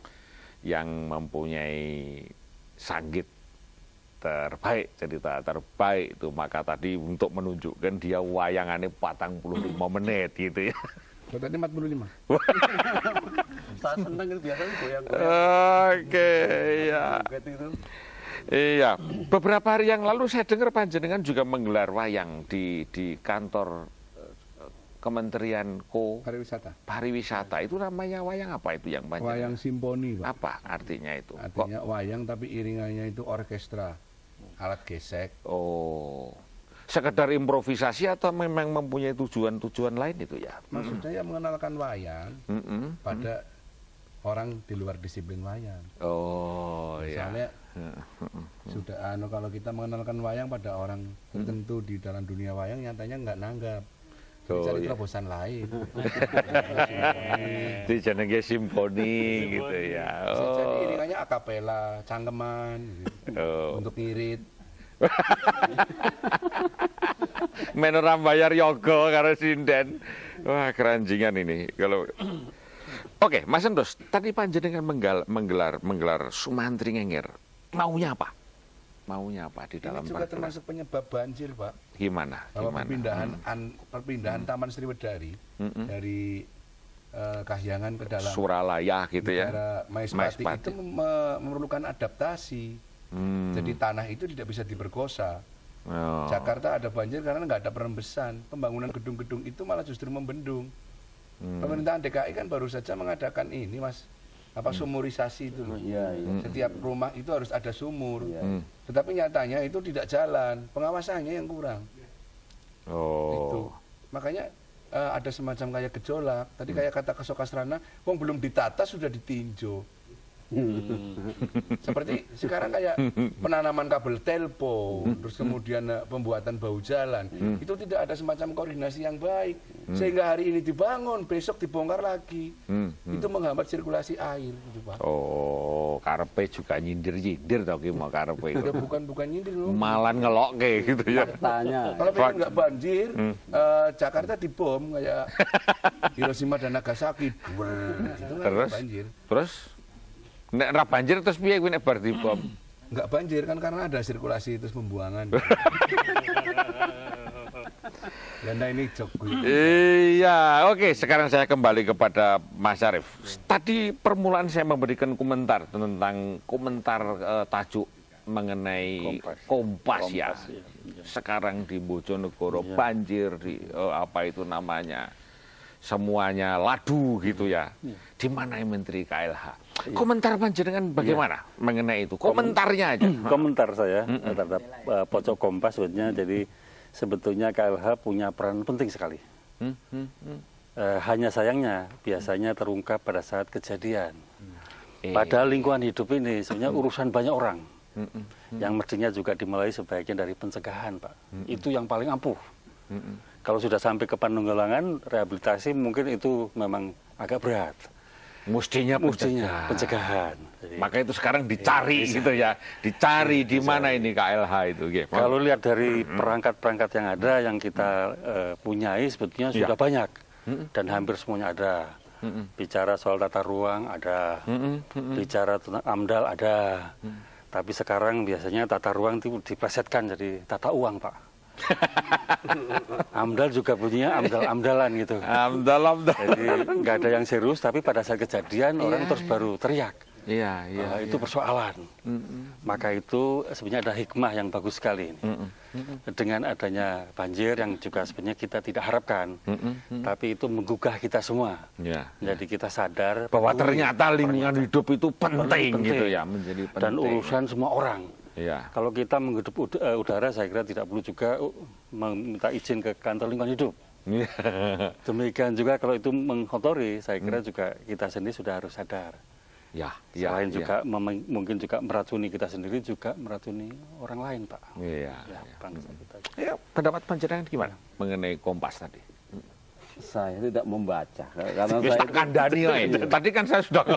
[SPEAKER 1] yang mempunyai sanggit terbaik, cerita terbaik itu. Maka tadi untuk menunjukkan dia wayangannya 45 menit gitu ya.
[SPEAKER 2] Tadi 45.
[SPEAKER 5] Saya senang itu biasanya goyang-goyang.
[SPEAKER 1] Oke, ya. Iya, beberapa hari yang lalu saya dengar panjenengan juga menggelar wayang di kantor Kementerian Pariwisata. Itu namanya wayang apa itu yang banyak?
[SPEAKER 2] Wayang simponi, Pak.
[SPEAKER 1] Apa artinya itu?
[SPEAKER 2] Artinya wayang tapi iringannya itu orkestra, alat gesek.
[SPEAKER 1] Oh, sekedar improvisasi atau memang mempunyai tujuan-tujuan lain itu ya?
[SPEAKER 2] Maksudnya ya mengenalkan wayang pada orang di luar disiplin wayang.
[SPEAKER 1] Oh,
[SPEAKER 2] misalnya, sudah kalau kita mengenalkan wayang pada orang tertentu di dalam dunia wayang nyatanya nggak nanggap. Cari terobosan lain.
[SPEAKER 1] Itu jenenge simponi gitu ya.
[SPEAKER 2] Jadi iringannya akapela, cangkeman gitu. Untuk ngirit.
[SPEAKER 1] Menoram bayar yoga karo sinden. Wah, keranjingan ini. Kalau Oke, Mas Endos, tadi panjenengan menggelar Sumantri Ngenger. Maunya apa? Maunya apa di dalam
[SPEAKER 2] ini juga termasuk penyebab banjir, Pak.
[SPEAKER 1] Gimana?
[SPEAKER 2] Perpindahan Taman Sriwedari dari Kahyangan ke dalam
[SPEAKER 1] Suralaya gitu ya.
[SPEAKER 2] Maespati itu memerlukan adaptasi. Jadi tanah itu tidak bisa diperkosa. Jakarta ada banjir karena nggak ada perembesan. Pembangunan gedung-gedung itu malah justru membendung. Pemerintahan DKI kan baru saja mengadakan ini, Mas. Sumurisasi itu loh. Setiap rumah itu harus ada sumur. Tetapi nyatanya itu tidak jalan, pengawasannya yang kurang. Itu. Makanya ada semacam kayak gejolak. Tadi kayak kata Kesokasrana, wong belum ditata sudah ditinjau. Seperti sekarang kayak penanaman kabel telepon, terus kemudian pembuatan bahu jalan, itu tidak ada semacam koordinasi yang baik, sehingga hari ini dibangun, besok dibongkar lagi, itu menghambat sirkulasi air, gitu, Pak.
[SPEAKER 1] Oh, karepe juga nyindir-nyindir tau ki mau karepe itu.
[SPEAKER 2] Bukan nyindir loh.
[SPEAKER 1] Malan ngelokke gitu ya.
[SPEAKER 5] Faktanya.
[SPEAKER 2] Kalau pengen nggak banjir, Jakarta dibom kayak Hiroshima dan Nagasaki. Itu
[SPEAKER 1] Terus?
[SPEAKER 2] banjir.
[SPEAKER 1] Terus? Nek ra banjir terus piye kuwi nek bar dibom?
[SPEAKER 2] Enggak banjir kan karena ada sirkulasi terus pembuangan. Ganda ini jok gue.
[SPEAKER 1] Iya, oke. Sekarang saya kembali kepada Mas Syarif. Tadi permulaan saya memberikan komentar tentang tajuk mengenai Kompas ya. Sekarang di Bojonegoro banjir di apa itu namanya? Semuanya ladu gitu ya. Di mana Menteri KLH? Komentar panjenengan bagaimana mengenai itu? Komentarnya aja.
[SPEAKER 4] Komentar saya terhadap pojok Kompas sebetulnya. Jadi sebetulnya KLH punya peran penting sekali. Hanya sayangnya biasanya terungkap pada saat kejadian. Padahal lingkungan hidup ini sebenarnya urusan banyak orang. Yang mestinya juga dimulai sebaiknya dari pencegahan, Pak. Itu yang paling ampuh. Kalau sudah sampai ke penanggulangan, rehabilitasi mungkin itu memang agak berat.
[SPEAKER 1] Mestinya
[SPEAKER 4] pencegahan. Jadi,
[SPEAKER 1] maka itu sekarang dicari gitu ya. Dicari di mana ini KLH itu.
[SPEAKER 4] Kalau lihat dari perangkat-perangkat yang ada, yang kita punyai sebetulnya sudah banyak. Dan hampir semuanya ada. Bicara soal tata ruang ada. Bicara tentang AMDAL ada. Tapi sekarang biasanya tata ruang itu diplesetkan jadi tata uang, Pak. AMDAL juga punya AMDAL-AMDALan gitu. AMDAL. Jadi nggak ada yang serius, tapi pada saat kejadian orang terus baru teriak. Itu persoalan. Maka itu sebenarnya ada hikmah yang bagus sekali ini. Dengan adanya banjir yang juga sebenarnya kita tidak harapkan, tapi itu menggugah kita semua. Jadi kita sadar
[SPEAKER 1] bahwa ternyata lingkungan hidup itu penting gitu ya, menjadi penting.
[SPEAKER 4] Dan urusan semua orang. Kalau kita menghidup udara, saya kira tidak perlu juga meminta izin ke kantor lingkungan hidup. Demikian juga kalau itu mengkotori, saya kira juga kita sendiri sudah harus sadar. Selain juga mungkin juga meracuni kita sendiri, juga meracuni orang lain, Pak. Bangsa kita.
[SPEAKER 1] Pendapat panjenengan gimana mengenai Kompas tadi?
[SPEAKER 5] Saya tidak membaca karena saya
[SPEAKER 1] kandani tadi kan saya sudah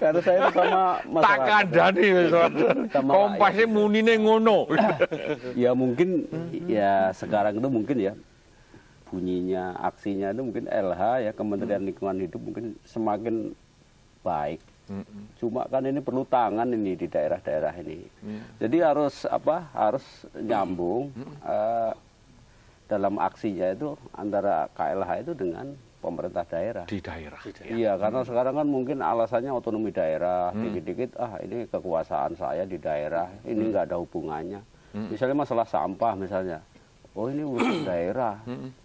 [SPEAKER 5] karena saya itu sama masyarakat.
[SPEAKER 1] Tak kandani Kompasnya munine ngono.
[SPEAKER 5] Ya mungkin ya sekarang itu mungkin ya bunyinya, aksinya itu mungkin LH ya, Kementerian Lingkungan Hidup mungkin semakin baik. Cuma kan ini perlu tangan ini di daerah-daerah ini. Jadi harus nyambung dalam aksinya itu antara KLH itu dengan pemerintah daerah.
[SPEAKER 1] Di daerah.
[SPEAKER 5] Iya, karena sekarang kan mungkin alasannya otonomi daerah, dikit-dikit ini kekuasaan saya di daerah, ini nggak ada hubungannya. Misalnya masalah sampah misalnya, oh ini urusan daerah.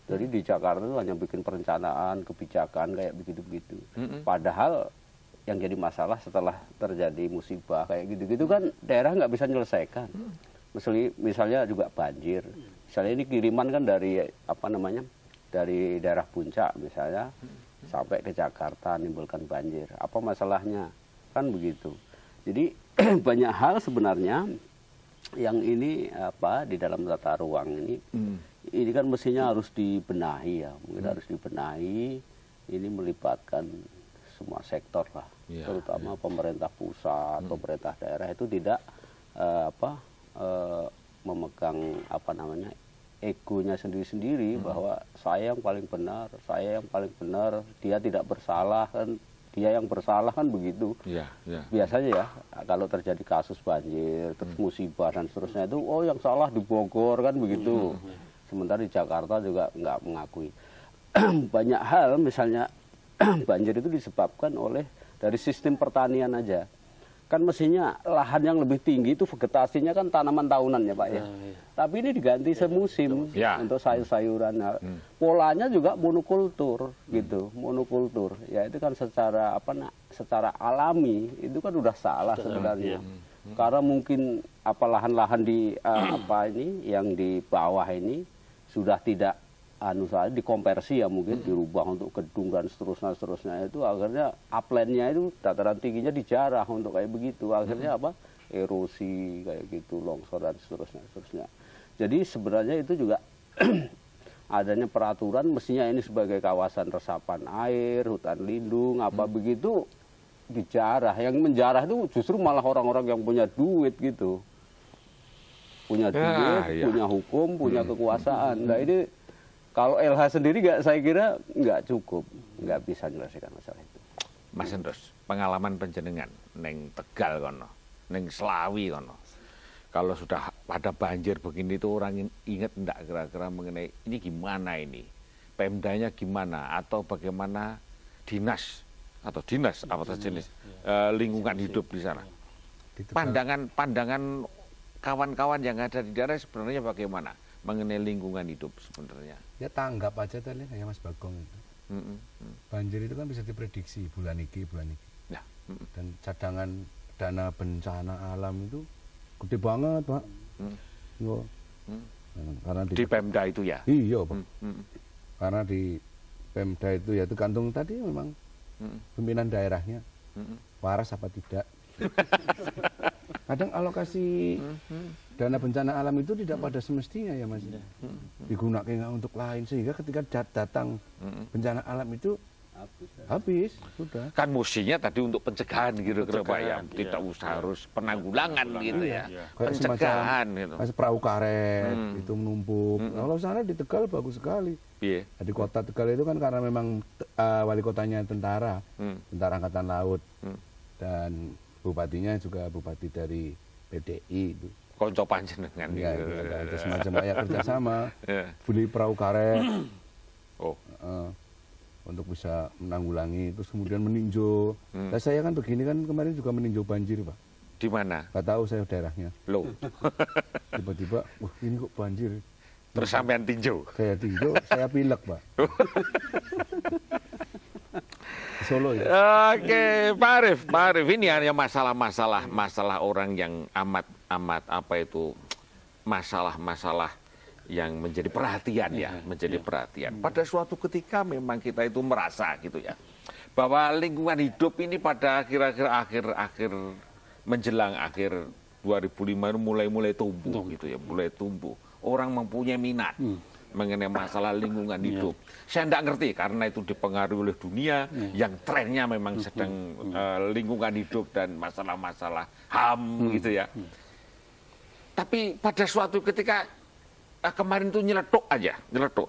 [SPEAKER 5] Jadi di Jakarta itu hanya bikin perencanaan, kebijakan kayak begitu-begitu. Padahal yang jadi masalah setelah terjadi musibah kayak gitu-gitu kan daerah nggak bisa menyelesaikan. Misalnya juga banjir. Misalnya ini kiriman kan dari dari daerah puncak misalnya sampai ke Jakarta menimbulkan banjir. Apa masalahnya? Kan begitu. Jadi banyak hal sebenarnya yang ini di dalam tata ruang ini kan mestinya harus dibenahi ya, mungkin harus dibenahi. Ini melibatkan semua sektor lah, terutama pemerintah pusat, pemerintah daerah itu tidak memegang egonya sendiri-sendiri bahwa saya yang paling benar, dia tidak bersalah kan, dia yang bersalah kan begitu. Biasanya ya kalau terjadi kasus banjir, terus musibah dan seterusnya itu yang salah di Bogor kan begitu. Sementara di Jakarta juga nggak mengakui. Banyak hal misalnya banjir itu disebabkan oleh dari sistem pertanian aja. Kan mestinya lahan yang lebih tinggi itu vegetasinya kan tanaman tahunan ya Pak ya. Tapi ini diganti semusim untuk sayur-sayuran. Polanya juga monokultur gitu, monokultur. Ya itu kan secara alami itu kan udah salah sebenarnya. Karena mungkin lahan-lahan di yang di bawah ini sudah tidak dikonversi ya, mungkin dirubah untuk gedung dan seterusnya itu akhirnya uplandnya itu dataran tingginya dijarah untuk kayak begitu, akhirnya erosi kayak gitu, longsor dan seterusnya. Jadi sebenarnya itu juga adanya peraturan mestinya ini sebagai kawasan resapan air, hutan lindung begitu dijarah. Yang menjarah itu justru malah orang-orang yang punya duit gitu, punya duit, punya hukum, punya kekuasaan. Nah ini kalau LH sendiri saya kira nggak cukup, nggak bisa menyelesaikan masalah itu.
[SPEAKER 1] Mas Endros, pengalaman panjenengan neng Tegal kono, neng Slawi kono. Kalau sudah pada banjir begini itu orang ingat enggak kira-kira mengenai ini gimana ini? Pemdanya gimana atau bagaimana dinas apa jenis lingkungan hidup di sana? Pandangan kawan-kawan yang ada di daerah sebenarnya bagaimana mengenai lingkungan hidup sebenarnya?
[SPEAKER 2] Ya tanggap aja tadi ya Mas Bagong itu. Banjir itu kan bisa diprediksi bulan ini.
[SPEAKER 1] Ya.
[SPEAKER 2] Dan cadangan dana bencana alam itu gede banget, Pak. Karena
[SPEAKER 1] di Pemda itu ya?
[SPEAKER 2] Iya, Pak. Karena di Pemda itu ya tergantung tadi memang pimpinan daerahnya waras apa tidak. Kadang alokasi dana bencana alam itu tidak pada semestinya ya Mas. Digunakan untuk lain sehingga ketika datang bencana alam itu habis sudah.
[SPEAKER 1] Kan mestinya tadi untuk pencegahan gitu Pak ya. Tidak usah harus penanggulangan gitu ya. Pencegahan gitu.
[SPEAKER 2] Mas perahu karet itu menumpuk. Kalau sana di Tegal bagus sekali.
[SPEAKER 1] Iya.
[SPEAKER 2] Di kota Tegal itu kan karena memang wali kotanya tentara Angkatan Laut dan bupatinya juga bupati dari PDI itu.
[SPEAKER 1] Konco panjenengan
[SPEAKER 2] ya, gitu. Ada semacam kayak kerjasama beli perahu karet untuk bisa menanggulangi, terus kemudian meninjau. Nah, saya kan begini kan kemarin juga meninjau banjir Pak.
[SPEAKER 1] Di mana?
[SPEAKER 2] Gak tahu saya daerahnya.
[SPEAKER 1] Loh.
[SPEAKER 2] Tiba-tiba, wah ini kok banjir.
[SPEAKER 1] Terus sampean tinjau?
[SPEAKER 2] Saya tinjau, saya pilek Pak. Solo ya.
[SPEAKER 1] Oke, Pak Arif, ini hanya masalah orang yang amat apa itu masalah yang menjadi perhatian ya, menjadi perhatian. Pada suatu ketika memang kita itu merasa gitu ya, bahwa lingkungan hidup ini pada kira-kira akhir menjelang akhir 2005 mulai tumbuh gitu ya, mulai tumbuh. Orang mempunyai minat mengenai masalah lingkungan hidup. Saya tidak ngerti karena itu dipengaruhi oleh dunia yang trennya memang sedang lingkungan hidup dan masalah-masalah HAM gitu ya. Tapi pada suatu ketika kemarin itu nyeletuk.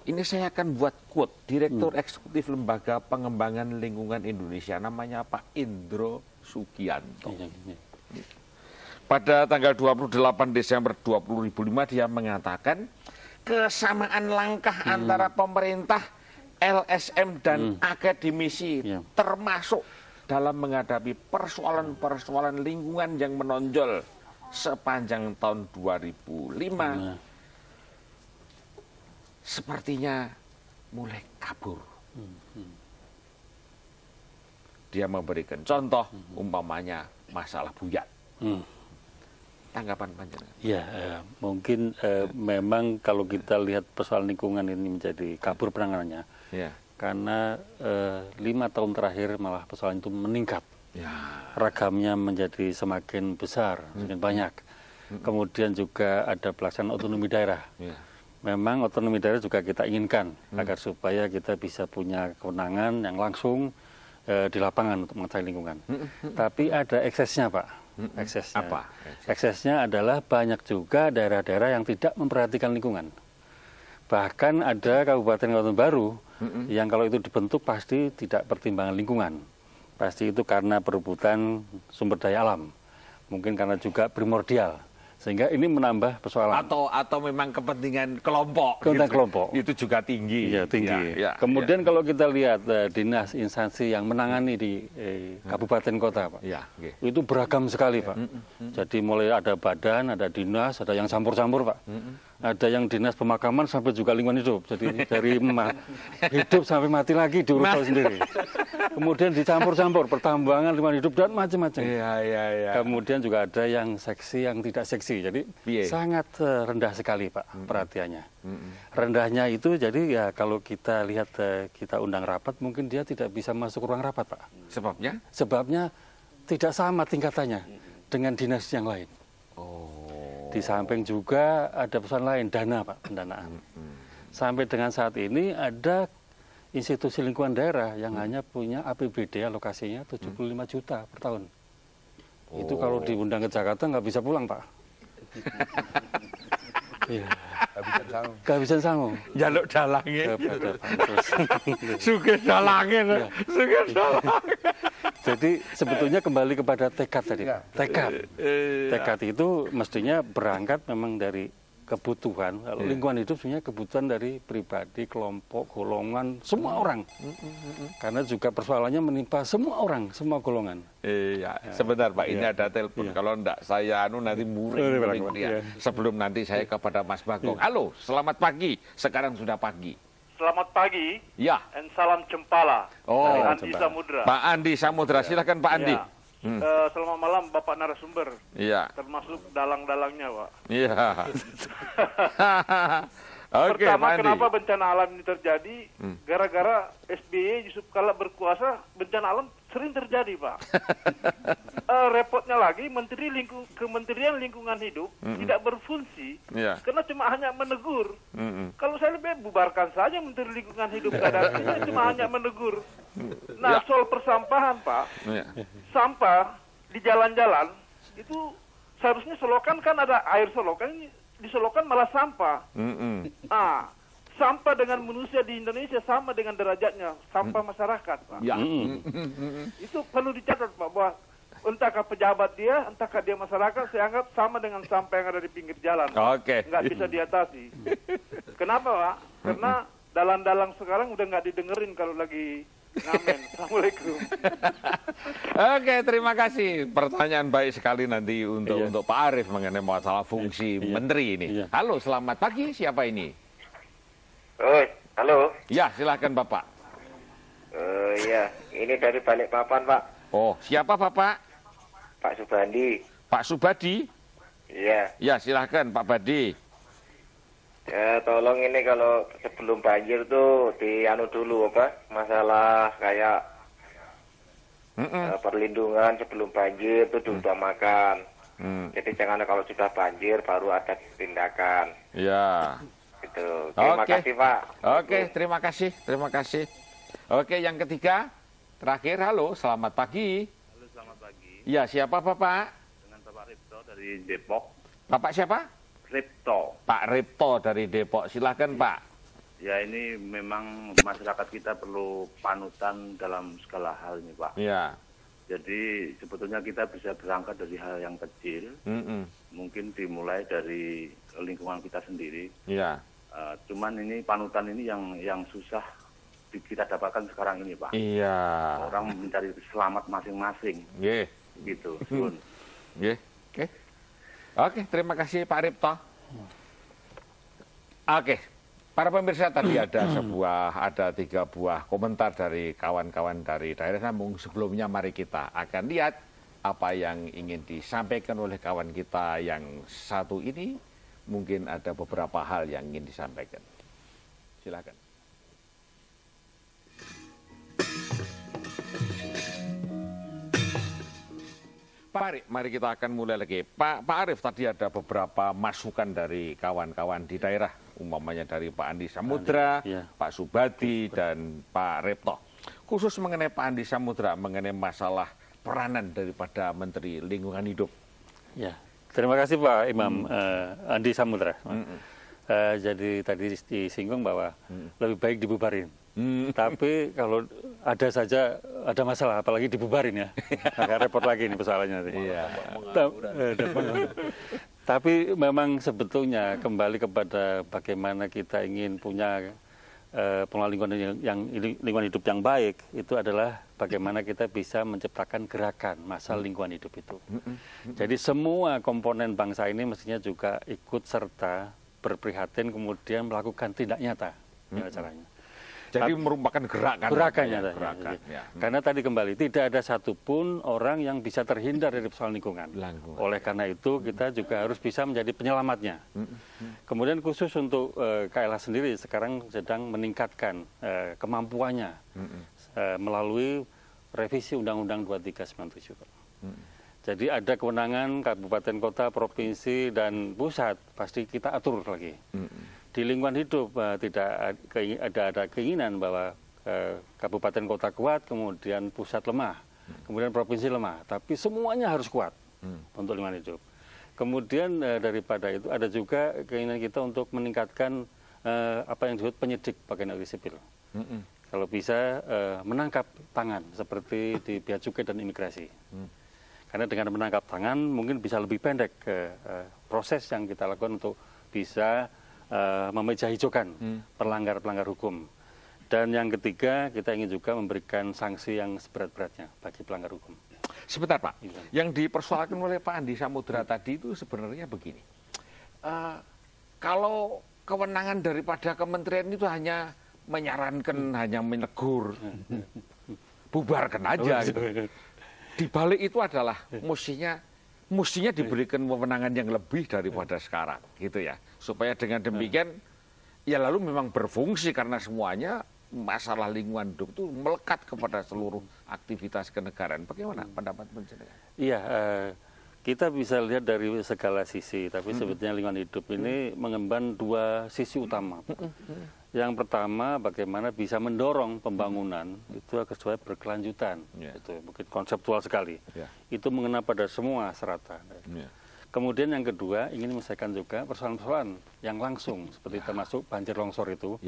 [SPEAKER 1] Ini saya akan buat quote Direktur Eksekutif Lembaga Pengembangan Lingkungan Indonesia, namanya Pak Indro Sugianto. Pada tanggal 28 Desember 2005 dia mengatakan kesamaan langkah antara pemerintah, LSM dan akademisi termasuk dalam menghadapi persoalan-persoalan lingkungan yang menonjol sepanjang tahun 2005 sepertinya mulai kabur. Dia memberikan contoh umpamanya masalah buyat. Tanggapan panjenengan?
[SPEAKER 4] Ya, mungkin memang kalau kita lihat persoalan lingkungan ini menjadi kabur penanganannya, karena 5 tahun terakhir malah persoalan itu meningkat, ragamnya menjadi semakin besar, semakin banyak. Kemudian juga ada pelaksanaan otonomi daerah. Memang otonomi daerah juga kita inginkan agar supaya kita bisa punya kewenangan yang langsung di lapangan untuk mengatasi lingkungan. Tapi ada eksesnya Pak. Eksesnya.
[SPEAKER 1] Apa?
[SPEAKER 4] Eksesnya adalah banyak juga daerah-daerah yang tidak memperhatikan lingkungan. Bahkan ada kabupaten baru yang kalau itu dibentuk pasti tidak pertimbangan lingkungan. Pasti itu karena perebutan sumber daya alam. Mungkin karena juga primordial. Sehingga ini menambah persoalan.
[SPEAKER 1] Atau memang kepentingan kelompok.
[SPEAKER 4] Kepentingan
[SPEAKER 1] gitu.
[SPEAKER 4] kelompok.
[SPEAKER 1] Itu juga tinggi.
[SPEAKER 4] Ya, tinggi. Kemudian kalau kita lihat dinas instansi yang menangani di kabupaten kota, Pak. Itu beragam sekali, Pak. Jadi mulai ada badan, ada dinas, ada yang campur-campur, Pak. Ada yang dinas pemakaman sampai juga lingkungan hidup. Jadi dari hidup sampai mati lagi diurus sendiri. Kemudian dicampur-campur pertambangan, lingkungan hidup dan macam-macam. Kemudian juga ada yang seksi, yang tidak seksi. Jadi sangat rendah sekali Pak perhatiannya. Rendahnya itu jadi ya kalau kita lihat kita undang rapat mungkin dia tidak bisa masuk ruang rapat Pak.
[SPEAKER 1] Sebabnya?
[SPEAKER 4] Sebabnya tidak sama tingkatannya dengan dinas yang lain. Di samping juga ada persoalan lain, dana Pak, pendanaan. Sampai dengan saat ini ada institusi lingkungan daerah yang hanya punya APBD alokasinya 75 juta per tahun. Itu kalau diundang ke Jakarta nggak bisa pulang Pak. Gak bisa sangu.
[SPEAKER 1] Jaluk dalange. Sugih dalange. Sugih dalange.
[SPEAKER 4] Jadi sebetulnya kembali kepada tekad tadi, Pak. Tekad itu mestinya berangkat memang dari kebutuhan. Kalau lingkungan hidup sebenarnya kebutuhan dari pribadi, kelompok, golongan, semua orang. Karena juga persoalannya menimpa semua orang, semua golongan.
[SPEAKER 1] Iya, sebentar Pak, ini ada telepon. Kalau enggak saya nanti muring dia. Sebelum nanti saya kepada Mas Bagong. Halo, selamat pagi. Sekarang sudah pagi.
[SPEAKER 6] Selamat pagi.
[SPEAKER 1] Ya.
[SPEAKER 6] Dan salam cempala. Dari Andi Samudra.
[SPEAKER 1] Pak Andi Samudra, silakan Pak Andi.
[SPEAKER 6] Ya. Selamat malam Bapak narasumber.
[SPEAKER 1] Iya.
[SPEAKER 6] Termasuk dalang-dalangnya, Pak.
[SPEAKER 1] Iya. Oke,
[SPEAKER 6] Pertama, kenapa bencana alam ini terjadi? Gara-gara SBY Yusuf Kala berkuasa, bencana alam sering terjadi, Pak. Repotnya lagi, Kementerian Lingkungan Hidup tidak berfungsi, karena cuma hanya menegur. Kalau saya lebih bubarkan saja Menteri Lingkungan Hidup, artinya cuma hanya menegur. Nah, soal persampahan, Pak, sampah di jalan-jalan itu seharusnya selokan kan ada air selokan, di selokan malah sampah. Sampah dengan manusia di Indonesia sama dengan derajatnya sampah masyarakat, Pak. Itu perlu dicatat, Pak, bahwa entahkah pejabat dia, entahkah dia masyarakat, saya anggap sama dengan sampah yang ada di pinggir jalan. Nggak bisa diatasi. Kenapa, Pak? Karena dalang-dalang sekarang udah nggak didengerin kalau lagi ngamen. Assalamualaikum.
[SPEAKER 1] Oke, terima kasih. Pertanyaan baik sekali nanti untuk Pak Arief mengenai masalah fungsi menteri ini. Halo, selamat pagi. Siapa ini?
[SPEAKER 7] Halo.
[SPEAKER 1] Ya, silahkan Bapak.
[SPEAKER 7] Iya, ini dari Balikpapan, Pak.
[SPEAKER 1] Oh, siapa Bapak?
[SPEAKER 7] Pak Subandi.
[SPEAKER 1] Pak Subadi?
[SPEAKER 7] Iya.
[SPEAKER 1] Ya, silahkan Pak Badi.
[SPEAKER 7] Ya, tolong ini kalau sebelum banjir tuh dianu dulu masalah kayak perlindungan sebelum banjir tuh diutamakan. Jadi jangan kalau sudah banjir baru ada tindakan.
[SPEAKER 1] Ya.
[SPEAKER 7] Gitu. Terima kasih, Pak.
[SPEAKER 1] Oke, terima kasih. Oke, yang ketiga, terakhir, halo, selamat pagi.
[SPEAKER 6] Halo, selamat pagi.
[SPEAKER 1] Ya, siapa Bapak?
[SPEAKER 6] Dengan Bapak Ripto dari Depok.
[SPEAKER 1] Bapak siapa?
[SPEAKER 6] Ripto.
[SPEAKER 1] Pak Ripto dari Depok, silahkan Pak.
[SPEAKER 6] Ya, ini memang masyarakat kita perlu panutan dalam segala hal ini, Pak.
[SPEAKER 1] Ya.
[SPEAKER 6] Jadi sebetulnya kita bisa berangkat dari hal yang kecil, mungkin dimulai dari lingkungan kita sendiri.
[SPEAKER 1] Ya.
[SPEAKER 6] Cuman ini panutan ini yang susah kita dapatkan sekarang ini, Pak.
[SPEAKER 1] Iya.
[SPEAKER 6] Orang mencari selamat masing-masing. Gitu.
[SPEAKER 1] Oke, terima kasih Pak Ripto. Oke, para pemirsa, tadi ada 3 buah komentar dari kawan-kawan dari daerah Sambung. Sebelumnya mari kita akan lihat apa yang ingin disampaikan oleh kawan kita yang satu ini. Mungkin ada beberapa hal yang ingin disampaikan. Silakan. Pak Arief, mari kita akan mulai lagi. Pak Arief, tadi ada beberapa masukan dari kawan-kawan di daerah, umpamanya dari Pak Andi Samudra, Pak Subadi, dan Pak Ripto. Khusus mengenai Pak Andi Samudra, mengenai masalah peranan daripada Menteri Lingkungan Hidup.
[SPEAKER 4] Ya, terima kasih Pak Imam Andi Samudra. Jadi tadi disinggung bahwa lebih baik dibubarin. Tapi kalau ada masalah, apalagi dibubarin ya, agak repot lagi ini persoalannya. Tapi memang sebetulnya kembali kepada bagaimana kita ingin punya pengelolaan lingkungan hidup yang baik, itu adalah bagaimana kita bisa menciptakan gerakan masalah lingkungan hidup itu. Jadi semua komponen bangsa ini mestinya juga ikut serta berprihatin, kemudian melakukan tindak nyata caranya.
[SPEAKER 1] Jadi merupakan gerakannya.
[SPEAKER 4] Karena tadi kembali tidak ada satupun orang yang bisa terhindar dari persoalan lingkungan. Oleh karena itu kita juga harus bisa menjadi penyelamatnya. Kemudian khusus untuk KLH sendiri sekarang sedang meningkatkan kemampuannya melalui revisi Undang-Undang 2397. Jadi ada kewenangan kabupaten, kota, provinsi, dan pusat pasti kita atur lagi. Di lingkungan hidup tidak ada keinginan bahwa kabupaten kota kuat, kemudian pusat lemah, kemudian provinsi lemah, tapi semuanya harus kuat untuk lingkungan hidup. Kemudian daripada itu ada juga keinginan kita untuk meningkatkan apa yang disebut penyidik bagian negeri sipil. kalau bisa menangkap tangan seperti di Bea Cukai dan Imigrasi. Karena dengan menangkap tangan mungkin bisa lebih pendek proses yang kita lakukan untuk bisa memeja hijaukan pelanggar-pelanggar hukum. Dan yang ketiga, kita ingin juga memberikan sanksi yang seberat-beratnya bagi pelanggar hukum.
[SPEAKER 1] Sebentar Pak, yang dipersoalkan oleh Pak Andi Samudra tadi itu sebenarnya begini. Kalau kewenangan daripada kementerian itu hanya menyarankan, hanya menegur, bubarkan aja gitu. Di balik itu adalah mestinya diberikan kewenangan yang lebih daripada sekarang gitu ya, supaya dengan demikian ya lalu memang berfungsi, karena semuanya masalah lingkungan hidup itu melekat kepada seluruh aktivitas kenegaraan. Bagaimana pendapat penjenengan?
[SPEAKER 4] Iya, kita bisa lihat dari segala sisi, tapi sebetulnya lingkungan hidup ini mengemban dua sisi utama. Yang pertama, bagaimana bisa mendorong pembangunan itu agar supaya berkelanjutan. Itu mungkin konseptual sekali. Itu mengena pada semua strata. Kemudian yang kedua, ingin menyelesaikan juga persoalan-persoalan yang langsung, seperti termasuk banjir longsor itu.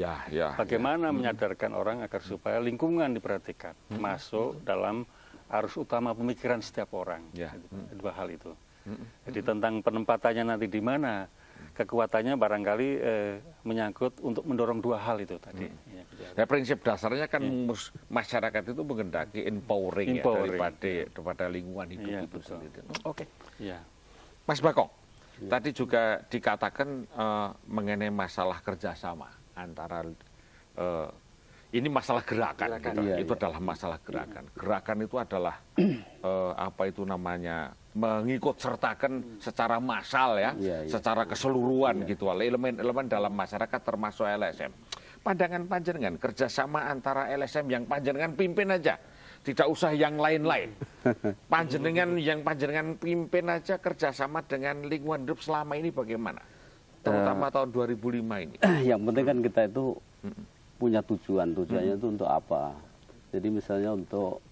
[SPEAKER 4] Bagaimana menyadarkan orang agar supaya lingkungan diperhatikan, masuk dalam arus utama pemikiran setiap orang. Dua hal itu. Jadi tentang penempatannya nanti di mana, kekuatannya barangkali menyangkut untuk mendorong dua hal itu tadi.
[SPEAKER 1] Ya, prinsip dasarnya kan masyarakat itu menghendaki empowering. Ya, daripada lingkungan hidup itu sendiri. Oke. Mas Bakong, tadi juga dikatakan mengenai masalah kerjasama antara ini masalah gerakan, gitu. Itu adalah masalah gerakan. Gerakan itu adalah apa itu namanya, mengikut sertakan secara massal ya, secara keseluruhan gitu, elemen-elemen dalam masyarakat termasuk LSM. Pandangan panjenengan kerjasama antara LSM yang panjenengan pimpin aja, tidak usah yang lain-lain. Yang panjenengan pimpin aja kerjasama dengan lingkungan hidup selama ini bagaimana? Terutama tahun 2005 ini.
[SPEAKER 5] Yang penting kan kita itu punya tujuannya itu untuk apa? Jadi misalnya untuk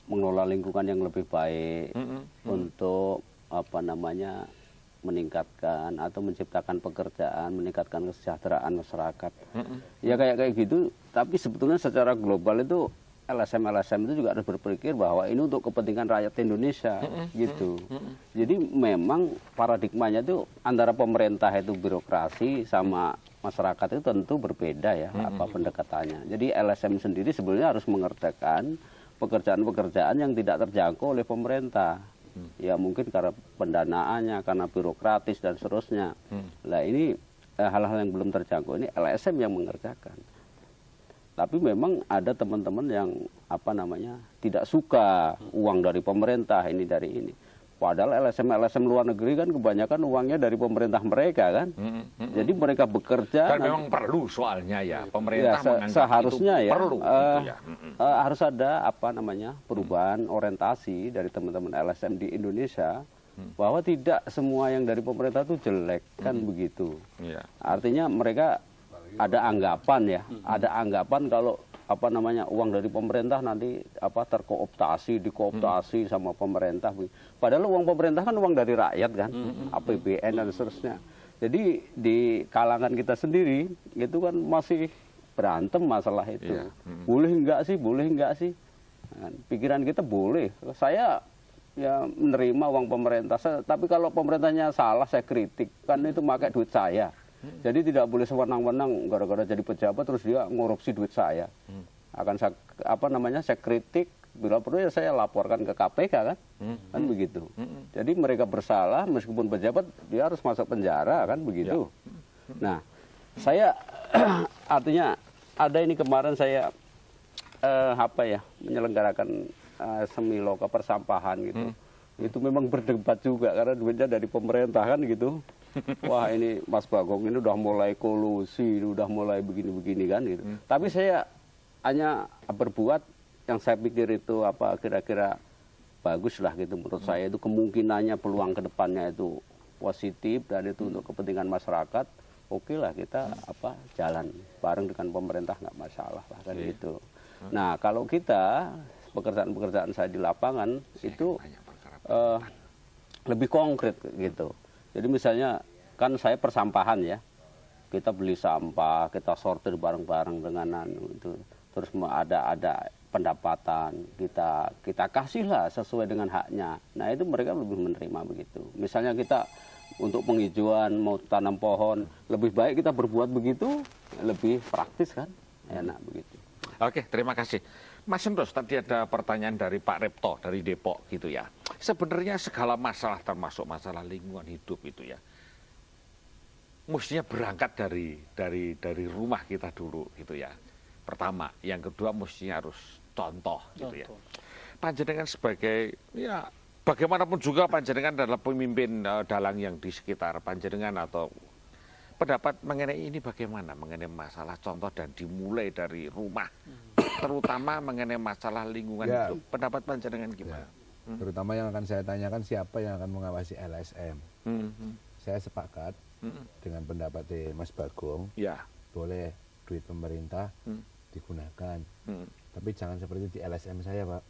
[SPEAKER 5] mengelola lingkungan yang lebih baik, untuk apa namanya, meningkatkan atau menciptakan pekerjaan, meningkatkan kesejahteraan masyarakat. Ya kayak gitu. Tapi sebetulnya secara global itu LSM itu juga harus berpikir bahwa ini untuk kepentingan rakyat Indonesia gitu. Jadi memang paradigmanya itu antara pemerintah itu birokrasi sama masyarakat itu tentu berbeda ya apa pendekatannya. Jadi LSM sendiri sebenarnya harus mengerjakan pekerjaan-pekerjaan yang tidak terjangkau oleh pemerintah. Ya mungkin karena pendanaannya, karena birokratis dan seterusnya. Nah ini hal-hal yang belum terjangkau ini LSM yang mengerjakan. Tapi memang ada teman-teman yang apa namanya tidak suka uang dari pemerintah ini dari ini. Padahal LSM luar negeri kan kebanyakan uangnya dari pemerintah mereka kan. Jadi mereka bekerja.
[SPEAKER 1] Dan memang perlu soalnya ya pemerintah menganggap
[SPEAKER 5] seharusnya
[SPEAKER 1] itu
[SPEAKER 5] ya,
[SPEAKER 1] perlu.
[SPEAKER 5] Harus ada apa namanya perubahan orientasi dari teman-teman LSM di Indonesia bahwa tidak semua yang dari pemerintah itu jelek kan begitu. Artinya mereka ada anggapan ya, ada anggapan kalau apa namanya uang dari pemerintah nanti apa dikooptasi sama pemerintah. Padahal uang pemerintah kan uang dari rakyat kan, APBN dan seterusnya. Jadi di kalangan kita sendiri itu kan masih berantem masalah itu. Boleh enggak sih? Nah, pikiran kita boleh. Saya ya menerima uang pemerintah, tapi kalau pemerintahnya salah saya kritik, kan itu pakai duit saya. Jadi tidak boleh sewenang-wenang gara-gara jadi pejabat terus dia ngorupsi duit saya. Akan saya saya kritik, bila perlu ya saya laporkan ke KPK kan. Kan begitu. Jadi mereka bersalah meskipun pejabat dia harus masuk penjara kan begitu. Nah, saya artinya ada ini kemarin saya menyelenggarakan semiloka persampahan gitu. Itu memang berdebat juga karena duitnya dari pemerintah kan gitu. Wah ini Mas Bagong ini udah mulai kolusi, udah mulai begini-begini kan gitu. Tapi saya hanya berbuat yang saya pikir itu apa kira-kira bagus lah gitu. Menurut saya itu kemungkinannya peluang kedepannya itu positif dan itu untuk kepentingan masyarakat. Oke lah kita jalan bareng dengan pemerintah nggak masalah lah kan gitu. Nah kalau kita pekerjaan-pekerjaan saya di lapangan itu lebih konkret gitu. Jadi misalnya kan saya persampahan ya, kita beli sampah, kita sortir bareng-bareng dengan itu. terus ada pendapatan, kita kasihlah sesuai dengan haknya. Nah itu mereka lebih menerima begitu. Misalnya kita untuk penghijauan mau tanam pohon, lebih baik kita berbuat begitu, lebih praktis kan, enak begitu.
[SPEAKER 1] Oke, terima kasih. Mas Sendos, tadi ada pertanyaan dari Pak Repto dari Depok gitu ya. Sebenarnya segala masalah termasuk masalah lingkungan hidup itu ya, mestinya berangkat dari rumah kita dulu gitu ya. Pertama, yang kedua mestinya harus contoh gitu ya. Panjenengan sebagai ya bagaimanapun juga panjenengan adalah pemimpin dalang yang di sekitar panjenengan atau pendapat mengenai ini bagaimana, mengenai masalah contoh dan dimulai dari rumah, terutama mengenai masalah lingkungan hidup. Pendapat panjenengan gimana?
[SPEAKER 8] Terutama yang akan saya tanyakan siapa yang akan mengawasi LSM. Saya sepakat dengan pendapat Mas Bagong, boleh duit pemerintah digunakan, tapi jangan seperti di LSM saya, Pak.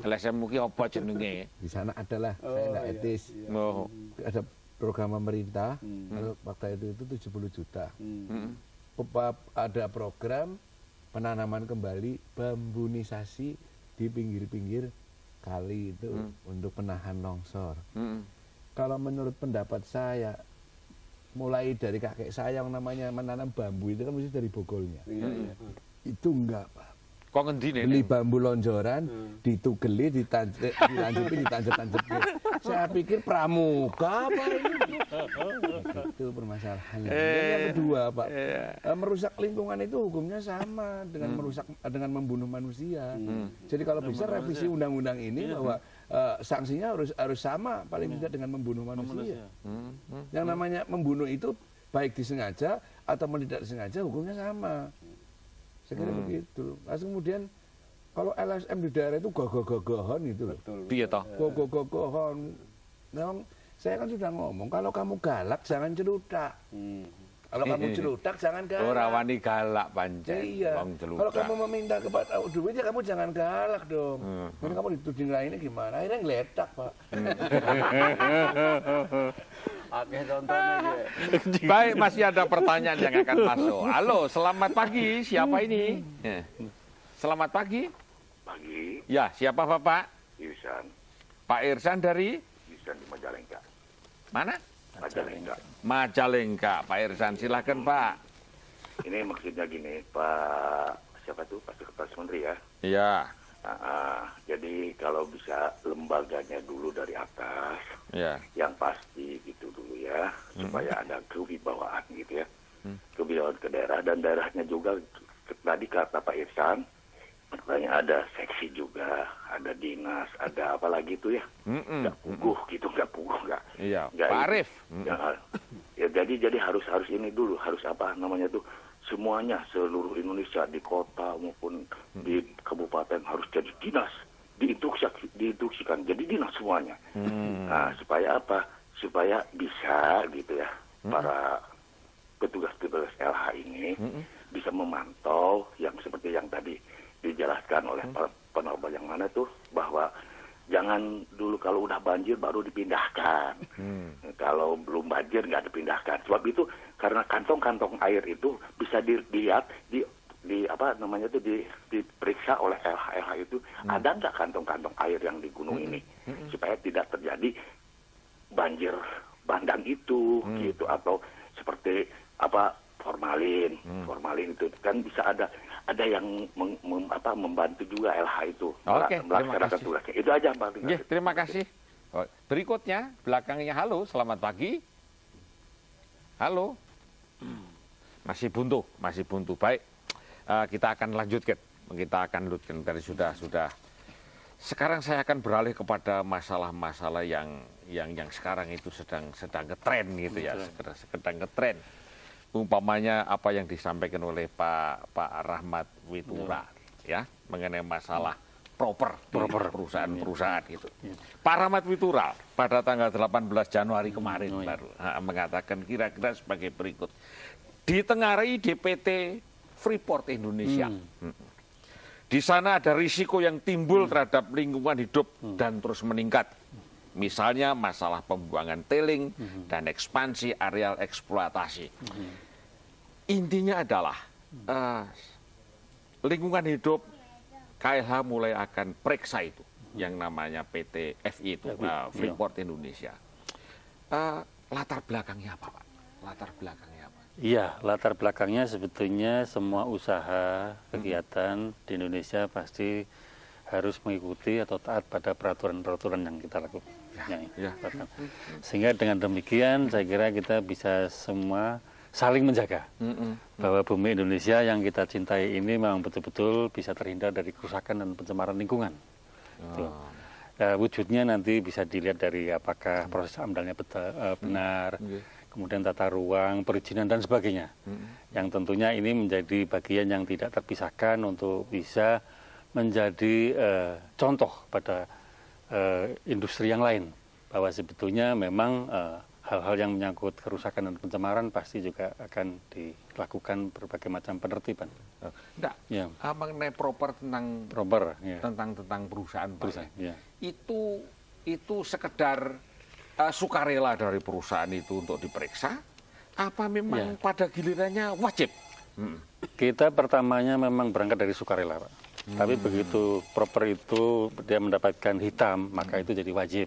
[SPEAKER 1] LSM mungkin apa jenenge?
[SPEAKER 8] Di sana adalah, saya nggak etis. Ada program pemerintah, waktu itu 70 juta. Ada program penanaman kembali bambunisasi di pinggir-pinggir kali itu untuk penahan longsor. Kalau menurut pendapat saya, mulai dari kakek saya yang namanya menanam bambu itu kan mesti dari bogolnya. Itu enggak, Pak. Beli bambu lonjoran, ditugeli, dilanjutin, ditanjep-tanjepin. Saya pikir pramuka apa ini? Itu permasalahannya. Yang kedua, Pak, merusak lingkungan itu hukumnya sama dengan membunuh manusia. Jadi kalau bisa revisi undang-undang ini bahwa sanksinya harus sama paling tidak dengan membunuh manusia. Yang namanya membunuh itu baik disengaja atau tidak disengaja hukumnya sama. Saya kira begitu. Lalu kemudian kalau LSM di daerah itu gagah-gagahan gitu loh.
[SPEAKER 1] Iya toh.
[SPEAKER 8] Gagah-gagahan. Memang saya kan sudah ngomong kalau kamu galak jangan celutak. Kalau kamu celutak jangan galak.
[SPEAKER 1] Ora wani galak pancen.
[SPEAKER 8] Iya. Kalau kamu meminta kepada duit ya kamu jangan galak dong. Ini kamu dituding lainnya gimana? Akhirnya ngeletak, Pak.
[SPEAKER 5] Oke, contohnya.
[SPEAKER 1] Baik, masih ada pertanyaan yang akan masuk. Halo, selamat pagi. Siapa ini? Selamat pagi.
[SPEAKER 9] Pagi.
[SPEAKER 1] Ya, siapa Bapak?
[SPEAKER 9] Irsan.
[SPEAKER 1] Pak Irsan dari?
[SPEAKER 9] Irsan di Majalengka.
[SPEAKER 1] Mana?
[SPEAKER 9] Majalengka.
[SPEAKER 1] Majalengka, Pak Irsan. Silakan Pak.
[SPEAKER 9] Ini maksudnya gini, Pak, siapa tuh? Pak Sekretaris Menteri ya?
[SPEAKER 1] Iya.
[SPEAKER 9] Jadi kalau bisa lembaganya dulu dari atas, yang pasti gitu dulu ya, supaya ada kewibawaan gitu ya, kewibawaan ke daerah dan daerahnya juga. Tadi kata Pak Irsan, katanya ada seksi juga, ada dinas, ada apa lagi itu ya, nggak puguh gitu, nggak puguh nggak.
[SPEAKER 1] Iya. Pak Arif.
[SPEAKER 9] Ya jadi harus ini dulu, harus apa namanya tuh. Semuanya, seluruh Indonesia, di kota maupun di kabupaten harus jadi dinas, diinstruksikan jadi dinas semuanya. Nah, supaya apa? Supaya bisa gitu ya, para petugas-petugas LH ini bisa memantau yang seperti yang tadi dijelaskan oleh penerba yang mana tuh, bahwa jangan dulu kalau udah banjir baru dipindahkan. Kalau belum banjir nggak dipindahkan. Sebab itu karena kantong-kantong air itu bisa dilihat di apa namanya itu diperiksa oleh LH itu ada nggak kantong-kantong air yang di gunung ini, supaya tidak terjadi banjir bandang itu gitu, atau seperti apa formalin itu kan bisa ada yang membantu juga LH itu melaksanakan tugasnya. Itu aja Pak.
[SPEAKER 1] Terima kasih. Berikutnya belakangnya. Halo, selamat pagi. Halo. Masih buntu. Baik. Kita akan lanjutkan. Tadi sudah. Sekarang saya akan beralih kepada masalah-masalah yang sekarang itu sedang ngetren gitu ya, sedang ngetren. Umpamanya apa yang disampaikan oleh Pak Rahmat Witura ya, mengenai masalah proper perusahaan-perusahaan gitu. Pak Rahmat Witura pada tanggal 18 Januari kemarin baru mengatakan kira-kira sebagai berikut. Ditengarai DPT Freeport Indonesia. Di sana ada risiko yang timbul terhadap lingkungan hidup dan terus meningkat. Misalnya masalah pembuangan tailing dan ekspansi areal eksploitasi. Intinya adalah lingkungan hidup KLH mulai akan periksa itu yang namanya PT FI itu, Freeport Indonesia. Latar belakangnya apa, Pak? Latar belakangnya apa?
[SPEAKER 4] Iya, latar belakangnya sebetulnya semua usaha kegiatan di Indonesia pasti harus mengikuti atau taat pada peraturan-peraturan yang kita lakukan. Sehingga dengan demikian saya kira kita bisa semua saling menjaga bahwa bumi Indonesia yang kita cintai ini memang betul-betul bisa terhindar dari kerusakan dan pencemaran lingkungan. Wujudnya nanti bisa dilihat dari apakah proses amdalnya benar, kemudian tata ruang, perizinan dan sebagainya. Yang tentunya ini menjadi bagian yang tidak terpisahkan untuk bisa menjadi contoh pada industri yang lain, bahwa sebetulnya memang hal-hal yang menyangkut kerusakan dan pencemaran pasti juga akan dilakukan berbagai macam penertiban.
[SPEAKER 1] Enggak, mengenai tentang perusahaan, Pak. Itu sekedar sukarela dari perusahaan itu untuk diperiksa, apa memang pada gilirannya wajib?
[SPEAKER 4] Kita pertamanya memang berangkat dari sukarela, Pak. Tapi begitu proper itu dia mendapatkan hitam, maka itu jadi wajib.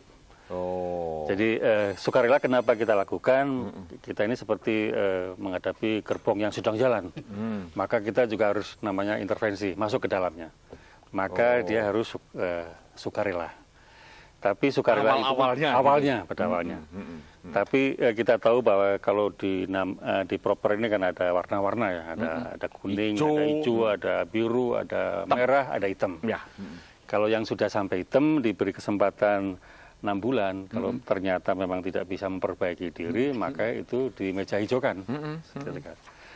[SPEAKER 4] Jadi sukarela kenapa kita lakukan? Kita ini seperti menghadapi gerbong yang sedang jalan. Maka kita juga harus namanya intervensi, masuk ke dalamnya. Maka dia harus sukarela. Tapi sukarela itu awalnya. Tapi kita tahu bahwa kalau di proper ini kan ada warna-warna ya, ada kuning, ada hijau, ada biru, ada merah, ada hitam. Kalau yang sudah sampai hitam diberi kesempatan 6 bulan, kalau ternyata memang tidak bisa memperbaiki diri, maka itu di meja hijaukan.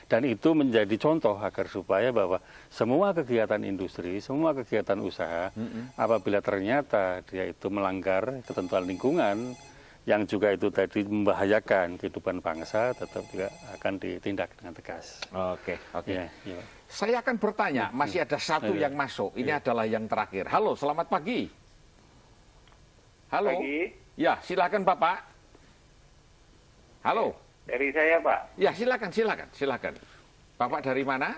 [SPEAKER 4] Dan itu menjadi contoh agar supaya bahwa semua kegiatan industri, semua kegiatan usaha, apabila ternyata dia itu melanggar ketentuan lingkungan, yang juga itu tadi membahayakan kehidupan bangsa, tetap juga akan ditindak dengan tegas.
[SPEAKER 1] Oke. Saya akan bertanya, masih ada satu yang masuk, ini adalah yang terakhir. Halo, selamat pagi. Halo.
[SPEAKER 10] Pagi.
[SPEAKER 1] Ya, silakan Bapak. Halo.
[SPEAKER 10] Dari saya, Pak.
[SPEAKER 1] Ya, silakan. Bapak dari mana?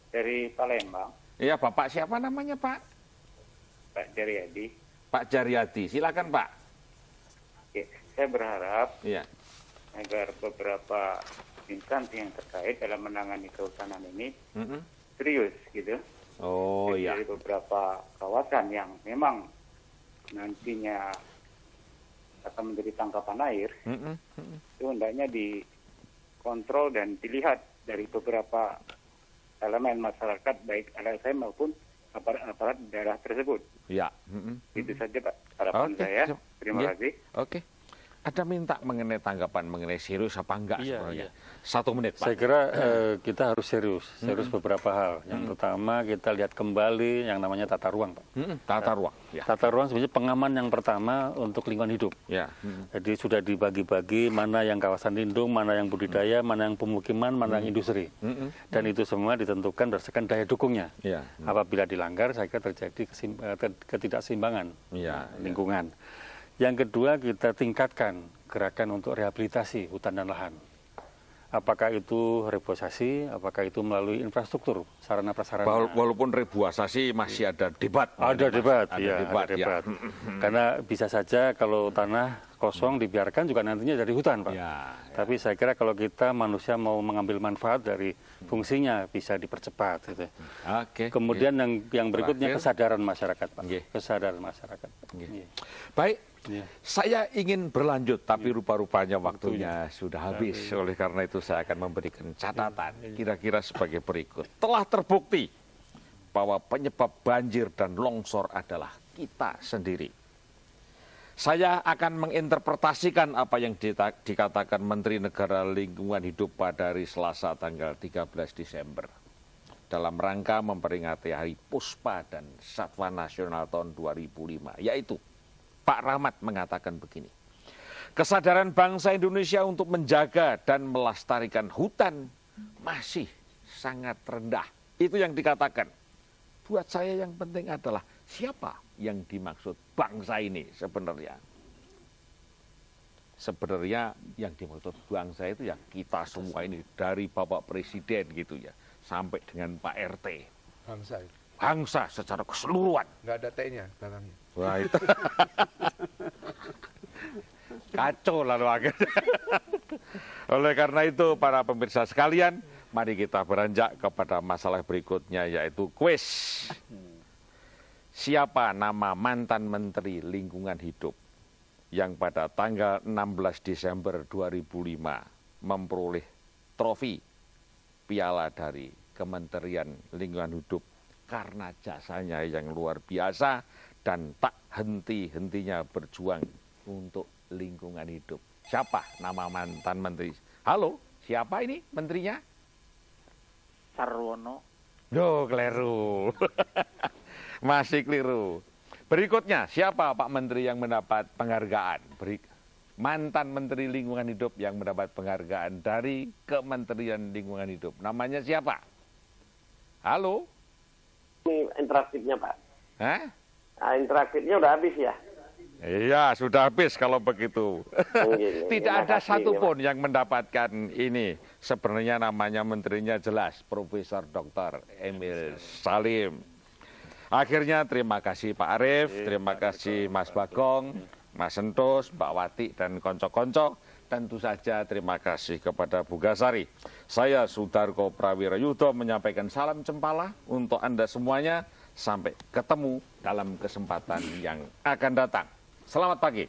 [SPEAKER 10] Dari Palembang.
[SPEAKER 1] Ya, Bapak siapa namanya, Pak?
[SPEAKER 10] Pak Jaryadi.
[SPEAKER 1] Pak Jaryadi, silakan, Pak.
[SPEAKER 10] Oke, saya berharap agar beberapa instansi yang terkait dalam menangani kehutanan ini serius, gitu. Dari beberapa kawasan yang memang nantinya akan menjadi tangkapan air, itu hendaknya dikontrol dan dilihat dari beberapa elemen masyarakat, baik LSM maupun aparat daerah tersebut. Itu saja, Pak, harapan saya. Terima kasih.
[SPEAKER 1] Ada minta mengenai tanggapan mengenai serius apa enggak sebenarnya? 1 menit, Pak.
[SPEAKER 4] Saya kira kita harus serius beberapa hal. Yang pertama kita lihat kembali yang namanya tata ruang, Pak.
[SPEAKER 1] Tata ruang.
[SPEAKER 4] Tata ruang sebenarnya pengaman yang pertama untuk lingkungan hidup. Jadi sudah dibagi-bagi mana yang kawasan lindung, mana yang budidaya, mana yang pemukiman, mana yang industri. Dan itu semua ditentukan berdasarkan daya dukungnya. Apabila dilanggar, saya kira terjadi ketidakseimbangan lingkungan. Yang kedua, kita tingkatkan gerakan untuk rehabilitasi hutan dan lahan. Apakah itu reboisasi, apakah itu melalui infrastruktur, sarana prasarana.
[SPEAKER 1] Walaupun reboisasi masih ada debat.
[SPEAKER 4] Ada debat. Karena bisa saja kalau tanah kosong dibiarkan juga nantinya jadi hutan, Pak. Tapi saya kira kalau kita manusia mau mengambil manfaat dari fungsinya bisa dipercepat. Gitu. Kemudian yang berikutnya kesadaran masyarakat, Pak. Kesadaran masyarakat.
[SPEAKER 1] Baik. Saya ingin berlanjut, tapi rupa-rupanya waktunya sudah habis. Oleh karena itu saya akan memberikan catatan kira-kira sebagai berikut. Telah terbukti bahwa penyebab banjir dan longsor adalah kita sendiri. Saya akan menginterpretasikan apa yang dikatakan Menteri Negara Lingkungan Hidup pada hari Selasa tanggal 13 Desember. Dalam rangka memperingati Hari Puspa dan Satwa Nasional tahun 2005, yaitu Pak Rahmat mengatakan begini, kesadaran bangsa Indonesia untuk menjaga dan melestarikan hutan masih sangat rendah. Itu yang dikatakan. Buat saya yang penting adalah siapa yang dimaksud bangsa ini sebenarnya. Sebenarnya yang dimaksud bangsa itu ya kita semua ini, dari Bapak Presiden gitu ya, sampai dengan Pak RT.
[SPEAKER 8] Bangsa.
[SPEAKER 1] Bangsa secara keseluruhan.
[SPEAKER 8] Nggak ada T-nya belakangnya.
[SPEAKER 1] Wah itu. Kacau lalu akhirnya. Oleh karena itu para pemirsa sekalian, mari kita beranjak kepada masalah berikutnya yaitu kuis. Siapa nama mantan Menteri Lingkungan Hidup yang pada tanggal 16 Desember 2005 memperoleh trofi piala dari Kementerian Lingkungan Hidup karena jasanya yang luar biasa dan tak henti-hentinya berjuang untuk lingkungan hidup. Siapa nama mantan menteri? Halo, siapa ini menterinya?
[SPEAKER 10] Sarwono.
[SPEAKER 1] Yo, keliru. Masih keliru. Berikutnya, siapa Pak Menteri yang mendapat penghargaan? Mantan Menteri Lingkungan Hidup yang mendapat penghargaan dari Kementerian Lingkungan Hidup. Namanya siapa? Halo?
[SPEAKER 11] Ini interaktifnya, Pak.
[SPEAKER 1] Hah?
[SPEAKER 11] Nah, interaktifnya udah habis ya?
[SPEAKER 1] Iya, sudah habis kalau begitu. Tidak ada satupun yang mendapatkan ini. Sebenarnya namanya menterinya jelas, Profesor Dr. Emil Salim. Akhirnya terima kasih Pak Arief, terima kasih Mas Bagong, Mas Sentus, Mbak Wati, dan konco-konco. Tentu saja terima kasih kepada Bu Gasari. Saya Sudarko Prawirayudo menyampaikan salam cempala untuk Anda semuanya. Sampai ketemu dalam kesempatan yang akan datang. Selamat pagi.